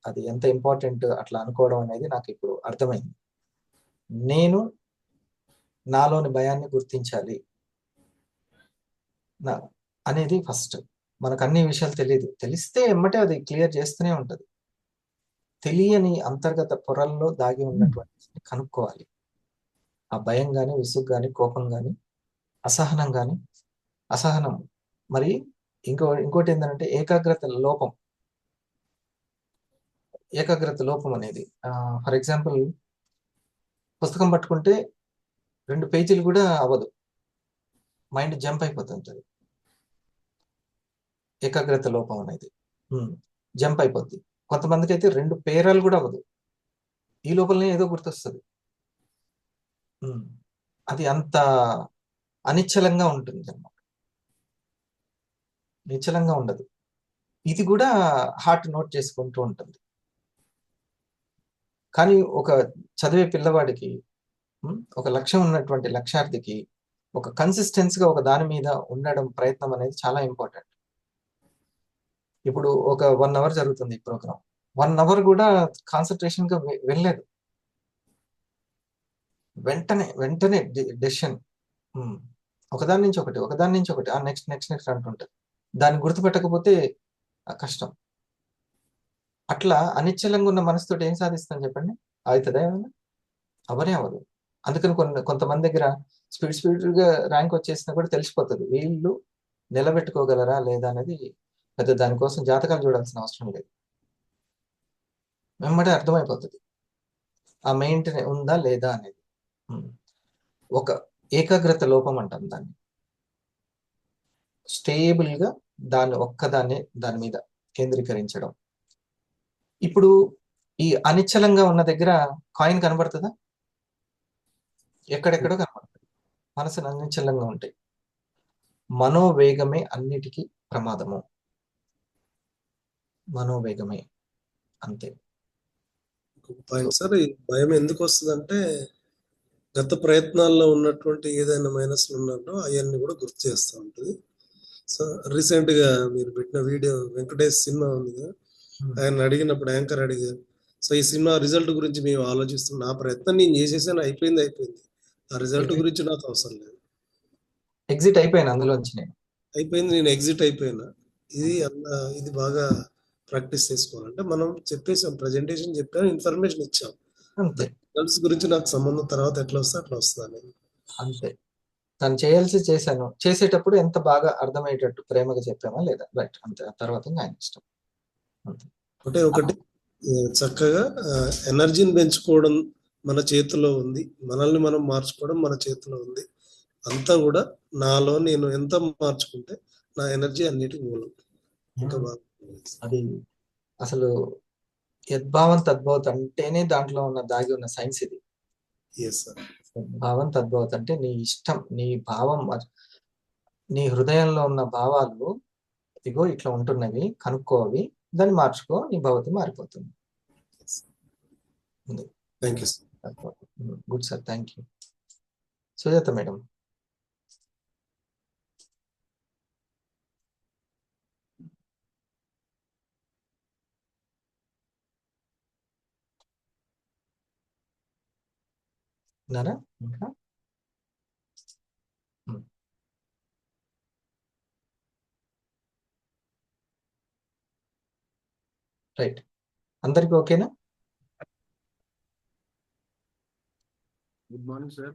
అది ఎంత ఇంపార్టెంట్ అట్లా అనుకోవడం అనేది నాకు ఇప్పుడు అర్థమైంది. నేను నాలోని భయాన్ని గుర్తించాలి అనేది ఫస్ట్. మనకు అన్ని విషయాలు తెలియదు, తెలిస్తే ఎమ్మటే అది క్లియర్ చేస్తూనే ఉంటది. తెలియని అంతర్గత పొరల్లో దాగి ఉన్నటువంటి కనుక్కోవాలి. ఆ భయం కానీ, విసుగు కానీ, కోపం కానీ, అసహనం మరి ఇంకోటి ఏంటంటే ఏకాగ్రత లోపం అనేది. ఫర్ ఎగ్జాంపుల్ పుస్తకం పట్టుకుంటే 2 పేజీలు కూడా అవ్వదు, మైండ్ జంప్ అయిపోతుంటది. ఏకాగ్రత లోపం అనేది జంప్ అయిపోద్ది. కొంతమందికి అయితే 2 పేరాలు కూడా అవ్వదు, ఈ లోపలనే ఏదో గుర్తొస్తుంది. అది అంత అనిశ్చలంగా ఉంటుంది అన్నమాట, నిశ్చలంగా ఉండదు. ఇది కూడా హార్ట్ నోట్ చేసుకుంటూ ఉంటుంది. కానీ ఒక చదివే పిల్లవాడికి, ఒక లక్ష్యం ఉన్నటువంటి లక్ష్యార్థికి ఒక కన్సిస్టెన్సీగా ఒక దాని మీద ఉండడం ప్రయత్నం అనేది చాలా ఇంపార్టెంట్. ఇప్పుడు ఒక 1 అవర్ జరుగుతుంది ఈ ప్రోగ్రామ్, 1 అవర్ కూడా కాన్సన్ట్రేషన్ గా వెళ్ళలేదు. వెంటనే డెసిషన్, ఒకదాని నుంచి ఒకటి నెక్స్ట్ అంటుంటది. దాన్ని గుర్తుపెట్టకపోతే కష్టం. అట్లా అనిశ్చలంగా ఉన్న మనసుతో ఏం సాధిస్తాం చెప్పండి? అవుతుందా ఏమన్నా? అవనే అవ్వదు. అందుకని కొంతమంది దగ్గర స్పీడ్ గా ర్యాంక్ వచ్చేసినా కూడా తెలిసిపోతుంది వీళ్ళు నిలబెట్టుకోగలరా లేదా అనేది. పెద్ద దానికోసం జాతకాలు చూడాల్సిన అవసరం లేదు, వెంబడే అర్థమైపోతుంది ఆ మెయింటెనెన్స్ ఉందా లేదా అనేది. ఉమ్. ఒక ఏకాగ్రత లోపం అంటాం దాన్ని. స్టేబుల్ గా దాని మీద కేంద్రీకరించడం. ఇప్పుడు ఈ అనిశ్చలంగా ఉన్న దగ్గర కాయిన్ కనబడుతుందా? ఎక్కడెక్కడో కనబడుతుంది. మనసును అనిశ్చలంగా ఉంటాయి. మనోవేగమే అన్నిటికీ ప్రమాదము. మనోవేగమే, అంతే. సో పాయింట్ సార్, ఈ భయం ఎందుకు వస్తుందంటే గత ప్రయత్నాల్లో ఉన్నటువంటి ఏదైనా మైనస్లు ఉన్నట్టు అవన్నీ కూడా గుర్తు చేస్తూ ఉంటుంది. సో రీసెంట్ గా మీరు పెట్టిన వీడియో వెంకటేష్ సినిమా ఉంది కదా, ఆయన అడిగినప్పుడు యాంకర్ అడిగారు, సో ఈ సినిమా రిజల్ట్ గురించి మేము ఆలోచిస్తున్నాం, నా ప్రయత్నం నేను చేసేసాను, అయిపోయింది, ఆ రిజల్ట్ గురించి నాకు అవసరం లేదు, ఎగ్జిట్ అయిపోయాను అందులోంచి నేను. అయిపోయింది, నేను ఎగ్జిట్ అయిపోయినా. ఇది బాగా ప్రాక్టీస్ చేసుకోవాలంటే మనం చెప్పేసాం, ప్రజెంటేషన్ చెప్పాను, ఇన్ఫర్మేషన్ ఇచ్చాం, అంతే రిజల్ట్స్ గురించి నాకు సంబంధం తర్వాత ఎట్లా వస్తే అట్లా వస్తుంది అనేది. అంతే. తను చేయాల్సి చేశాను. చేసేటప్పుడు ఎంత బాగా అర్థమయ్యేటట్టు ప్రేమగా చెప్పామా లేదా, రైట్, అంతే. ఆ తర్వాత ఇంకా ఆయన ఇష్టం, అంతే. అంటే ఒకటి చక్కగా ఎనర్జీని పెంచుకోవడం మన చేతిలో ఉంది, మనల్ని మనం మార్చుకోవడం మన చేతిలో ఉంది. అంతా కూడా నాలో నేను ఎంత మార్చుకుంటే నా ఎనర్జీ అన్నిటికి మూలం. ఇంకా బాగా అది అసలు యద్భావం తద్భవత్ అంటేనే దాంట్లో ఉన్న దాగి ఉన్న సైన్స్ ఇది. Yes sir. భావం తద్భవత్ అంటే నీ ఇష్టం, నీ భావం, నీ హృదయంలో ఉన్న భావాలు ఇగో ఇట్లా ఉంటున్నవి, కనుక్కోవి, దాన్ని మార్చుకో, నీ భవతి మారిపోతుంది. Thank you sir. Good sir, thank you. Sujatha madam. ఉన్నారా ఇంకా? రైట్, అందరికి ఓకేనా? Good morning sir.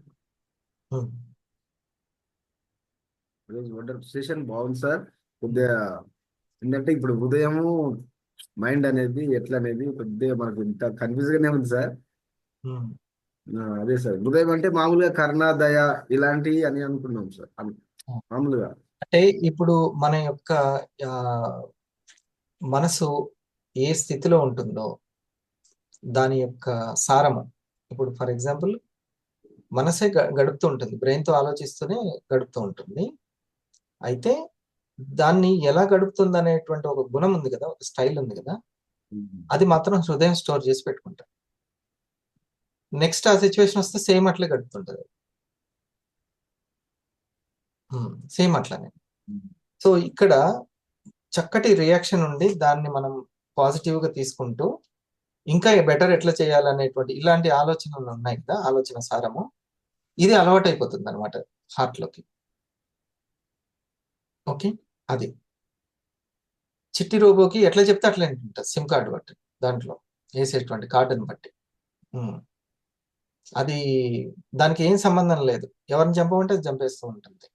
సెషన్ బాగుంది సార్. కొద్దిగా ఏంటంటే ఇప్పుడు ఉదయము మైండ్ అనేది ఎట్లా అనేది కొద్దిగా మనకు ఇంత కన్ఫ్యూజ్ గానే ఉంది సార్. అదే సార్, హృదయం అంటే మామూలుగా కరుణ, దయ ఇలాంటివి అని అనుకున్నాం సార్ మామూలుగా. అంటే ఇప్పుడు మన యొక్క మనసు ఏ స్థితిలో ఉంటుందో దాని యొక్క సారము. ఇప్పుడు ఫర్ ఎగ్జాంపుల్ మనసే గడుపుతూ ఉంటుంది, బ్రెయిన్తో ఆలోచిస్తూనే గడుపుతూ ఉంటుంది. అయితే దాన్ని ఎలా గడుపుతుంది అనేటువంటి ఒక గుణం ఉంది కదా, ఒక స్టైల్ ఉంది కదా, అది మాత్రం హృదయం స్టోర్ చేసి పెట్టుకుంటారు. నెక్స్ట్ ఆ సిచ్యువేషన్ వస్తే సేమ్ అట్లే గడుపుతుంటది, సేమ్ అట్లానే. సో ఇక్కడ చక్కటి రియాక్షన్ ఉండి దాన్ని మనం పాజిటివ్ గా తీసుకుంటూ ఇంకా బెటర్ ఎట్లా చేయాలనేటువంటి ఇలాంటి ఆలోచనలు ఉన్నాయి కదా, ఆలోచన సారము ఇది అలవాటు అయిపోతుంది అనమాట హార్ట్ లోకి. ఓకే, అది చిట్టి రోబోకి ఎట్లా చెప్తే అట్లా ఉంటుంది, సిమ్ కార్డు బట్టి, దాంట్లో వేసేటువంటి కార్డుని బట్టి. అది దానికి ఏం సంబంధం లేదు, ఎవరిని చంపమంటే అది చంపేస్తూ ఉంటుంది,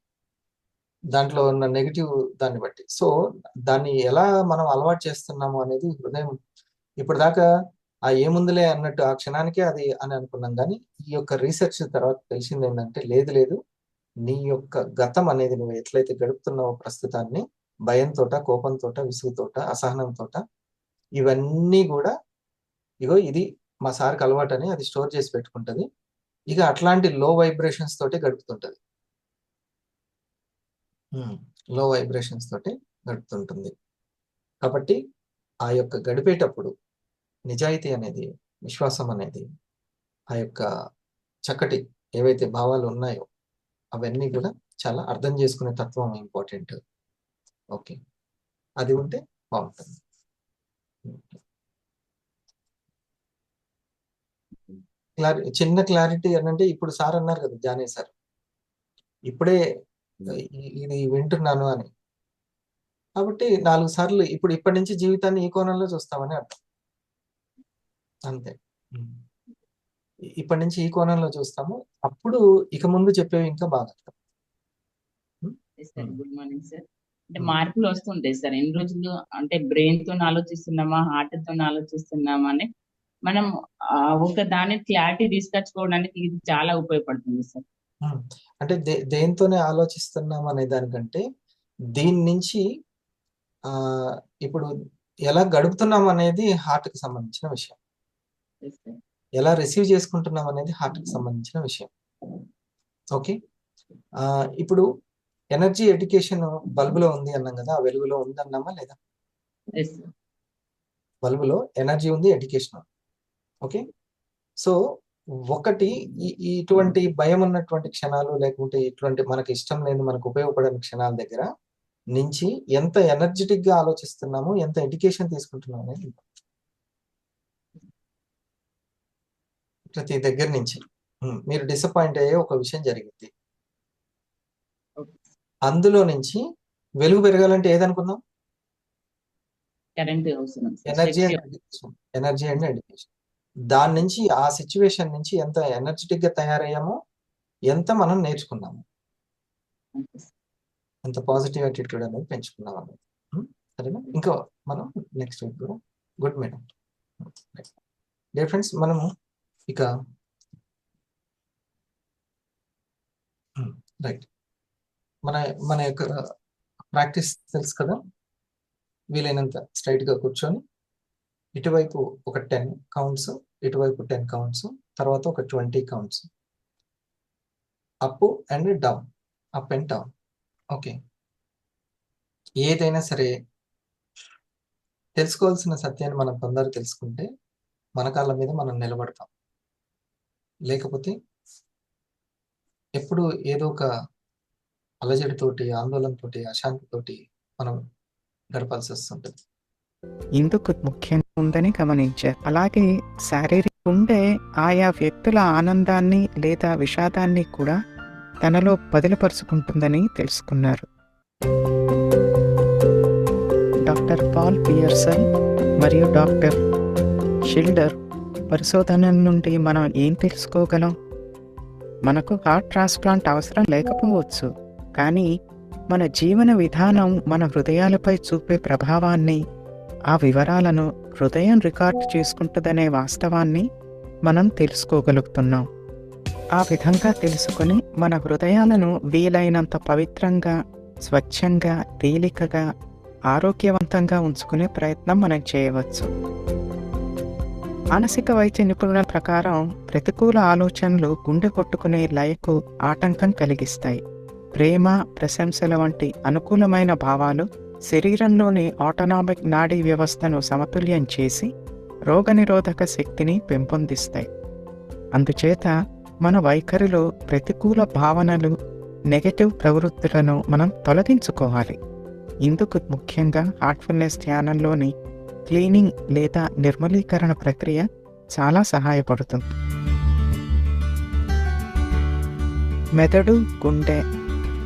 దాంట్లో ఉన్న నెగిటివ్ దాన్ని బట్టి. సో దాన్ని ఎలా మనం అలవాటు చేస్తున్నాము అనేది హృదయం. ఇప్పుడు దాకా ఆ ఏముందులే అన్నట్టు ఆ క్షణానికే అది అని అనుకున్నాం, కానీ ఈ యొక్క రీసెర్చ్ తర్వాత తెలిసింది ఏంటంటే లేదు, నీ యొక్క గతం అనేది నువ్వు ఎట్లయితే గడుపుతున్నావో ప్రస్తుతాన్ని, భయంతోట, కోపంతోట, విసుగుతోట, అసహనంతోట, ఇవన్నీ కూడా ఇగో ఇది మా సార్కి అలవాటు అని అది స్టోర్ చేసి పెట్టుకుంటది. ఇక అట్లాంటి లో వైబ్రేషన్స్ తోటి గడుపుతుంటది, లో వైబ్రేషన్స్ తోటి గడుపుతుంటుంది. కాబట్టి ఆ యొక్క గడిపేటప్పుడు నిజాయితీ అనేది, విశ్వాసం అనేది, ఆ యొక్క చక్కటి ఏవైతే భావాలు ఉన్నాయో అవన్నీ కూడా చాలా అర్థం చేసుకునే తత్వం ఇంపార్టెంట్. ఓకే, అది ఉంటే బాగుంటుంది. చిన్న క్లారిటీ అంటే ఇప్పుడు సార్ అన్నారు కదా, జానే సార్ ఇప్పుడే ఇది వింటున్నాను అని, కాబట్టి 4 సార్లు ఇప్పుడు ఇప్పటి నుంచి జీవితాన్ని ఈ కోణంలో చూస్తామని అర్థం. అంతే. ఇప్పటి నుంచి ఈ కోణంలో చూస్తాము. అప్పుడు ఇక ముందు చెప్పేవి ఇంకా బాగా అర్థం. Sir good morning sir. అంటే Hmm. మార్పులు వస్తుంటాయి సార్. ఎన్ని రోజులు అంటే బ్రెయిన్ తో ఆలోచిస్తున్నామా, హార్ట్ తో ఆలోచిస్తున్నామా అని మనం ఒక దాని క్లారిటీ తీసుకొచ్చుకోవడానికి ఇది చాలా ఉపయోగపడుతుంది సార్. అంటే దేంతోనే ఆలోచిస్తున్నాం అనే దానికంటే దీని నుంచి ఇప్పుడు ఎలా గడుపుతున్నాం అనేది హార్ట్ కి సంబంధించిన విషయం. Yes, sir. ఎలా రిసీవ్ చేసుకుంటున్నాం అనేది హార్ట్ కి సంబంధించిన విషయం. ఓకే, ఇప్పుడు ఎనర్జీ ఎడ్యుకేషన్ బల్బులో ఉంది అన్నాం కదా, ఆ వెలుగులో ఉంది అన్నామా లేదా? Yes, sir. బల్బులో ఎనర్జీ ఉంది, ఎడ్యుకేషన్ ఉంది. ఓకే, సో ఒకటి ఇటువంటి భయం ఉన్నటువంటి క్షణాలు, లేకుంటే ఇటువంటి మనకి ఇష్టం లేని మనకు ఉపయోగపడని క్షణాల దగ్గర నుంచి ఎంత ఎనర్జెటిక్ గా ఆలోచిస్తున్నాము, ఎంత ఎడ్యుకేషన్ తీసుకుంటున్నాము అనేది ప్రతి దగ్గర నుంచి. మీరు డిసప్పాయింట్ అయ్యే ఒక విషయం జరిగింది, అందులో నుంచి వెలుగు పెరగాలంటే ఏదనుకున్నాం? కరెంట్ అవసరం sir. Energy Shakti and education. Energy and education. దాని నుంచి, ఆ సిచ్యువేషన్ నుంచి ఎంత ఎనర్జెటిక్ గా తయారయ్యామో, ఎంత మనం నేర్చుకున్నాము, అవసరం సార్. ఎంత పాజిటివ్ యాటిట్యూడ్ అనేది పెంచుకున్నాం అనేది. సరేనా? ఇంకా మనం నెక్స్ట్ వీక్ కూడా గుడ్ మేడం. డియర్ ఫ్రెండ్స్, మనము ఇక రైట్ మన మన యొక్క ప్రాక్టీస్ తెలుసు కదా. వీలైనంత స్ట్రైట్ గా కూర్చొని ఇటువైపు ఒక 10 కౌంట్స్, ఇటువైపు 10 కౌంట్స్, తర్వాత ఒక 20 counts, up and down, up and down. Okay, ఏదైనా సరే తెలుసుకోవాల్సిన సత్యాన్ని మనం తొందరగా తెలుసుకుంటే మన కాళ్ళ మీద మనం నిలబడతాం. లేకపోతే ఎప్పుడు ఏదో ఒక అలజడితోటి, ఆందోళనతోటి, అశాంతితోటి మనం గడపాల్సి వస్తుంటుంది. ఇందుకు ముఖ్యంగా ఉందని గమనించారు. అలాగే శారీరక ఉండే ఆయా వ్యక్తుల ఆనందాన్ని లేదా విషాదాన్ని కూడా తనలో బదిలపరుచుకుంటుందని తెలుసుకున్నారు. డాక్టర్ పాల్ పియర్సన్ మరియు డాక్టర్ షిల్డర్ పరిశోధనల నుండి మనం ఏం తెలుసుకోగలం? మనకు హార్ట్ ట్రాన్స్ప్లాంట్ అవసరం లేకపోవచ్చు, కానీ మన జీవన విధానం మన హృదయాలపై చూపే ప్రభావాన్ని, ఆ వివరాలను హృదయం రికార్డు చేసుకుంటుందనే వాస్తవాన్ని మనం తెలుసుకోగలుగుతున్నాం. ఆ విధంగా తెలుసుకొని మన హృదయాలను వీలైనంత పవిత్రంగా, స్వచ్ఛంగా, తేలికగా, ఆరోగ్యవంతంగా ఉంచుకునే ప్రయత్నం మనం చేయవచ్చు. మానసిక వైద్య నిపుణుల ప్రకారం ప్రతికూల ఆలోచనలు గుండె కొట్టుకునే లయకు ఆటంకం కలిగిస్తాయి. ప్రేమ, ప్రశంసల వంటి అనుకూలమైన భావాలు శరీరంలోని ఆటోనామిక్ నాడీ వ్యవస్థను సమతుల్యం చేసి రోగనిరోధక శక్తిని పెంపొందిస్తాయి. అందుచేత మన వైఖరిలో ప్రతికూల భావనలు, నెగటివ్ ప్రవృత్తులను మనం తొలగించుకోవాలి. ఇందుకు ముఖ్యంగా హార్ట్ఫుల్నెస్ ధ్యానంలోని క్లీనింగ్ లేదా నిర్మలీకరణ ప్రక్రియ చాలా సహాయపడుతుంది. మెదడు, గుండె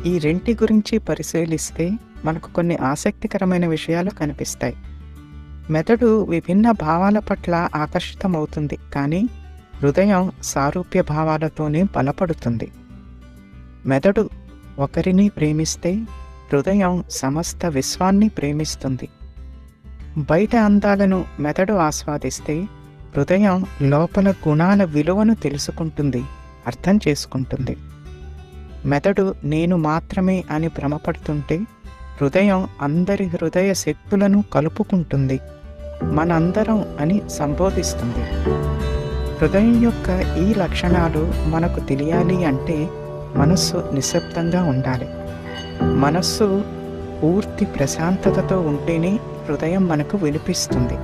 ఈ రెంటి గురించి పరిశీలిస్తే మనకు కొన్ని ఆసక్తికరమైన విషయాలు కనిపిస్తాయి. మెదడు విభిన్న భావాల పట్ల ఆకర్షితమవుతుంది, కానీ హృదయం సారూప్య భావాలతోనే బలపడుతుంది. మెదడు ఒకరిని ప్రేమిస్తే హృదయం సమస్త విశ్వాన్ని ప్రేమిస్తుంది. బయట అందాలను మెదడు ఆస్వాదిస్తే హృదయం లోపల గుణాల విలువను తెలుసుకుంటుంది, అర్థం చేసుకుంటుంది. మెదడు నేను మాత్రమే అని భ్రమపడుతుంటే హృదయం అందరి హృదయ శక్తులను కలుపుకుంటుంది, మనందరం అని సంబోధిస్తుంది. హృదయం యొక్క ఈ లక్షణాలు మనకు తెలియాలి అంటే మనస్సు నిశ్శబ్దంగా ఉండాలి. మనస్సు పూర్తి ప్రశాంతతతో ఉంటేనే హృదయం మనకు వినిపిస్తుంది.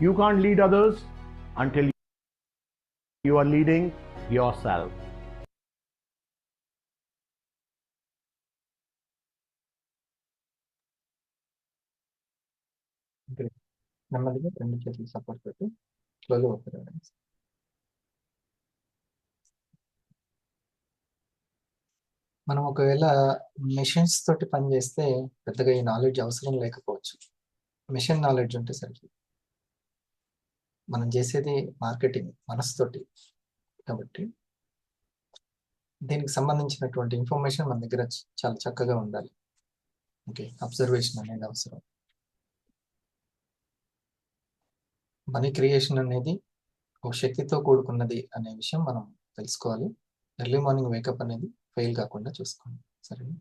You can't lead others until you are leading yourself. నెమ్మదిగా 2 చేతులు సపోర్ట్ పెట్టి స్లోగా ఊపిరి. మనం ఒకవేళ మెషిన్స్ తోటి పని చేస్తే పెద్దగా ఈ నాలెడ్జ్ అవసరం లేకపోవచ్చు. మిషన్ నాలెడ్జ్ ఉంటే సరిపోతుంది. మనం చేసేది మార్కెటింగ్ మనసుతోటి కాబట్టి దీనికి సంబంధించినటువంటి ఇన్ఫర్మేషన్ మన దగ్గర చాలా చక్కగా ఉండాలి. ఓకే, అబ్జర్వేషన్ అనేది అవసరం. మనీ క్రియేషన్ అనేది ఒక శక్తితో కూడుకున్నది అనే విషయం మనం తెలుసుకోవాలి. ఎర్లీ మార్నింగ్ వేకప్ అనేది ఫెయిల్ కాకుండా చూసుకోండి. సరేనా?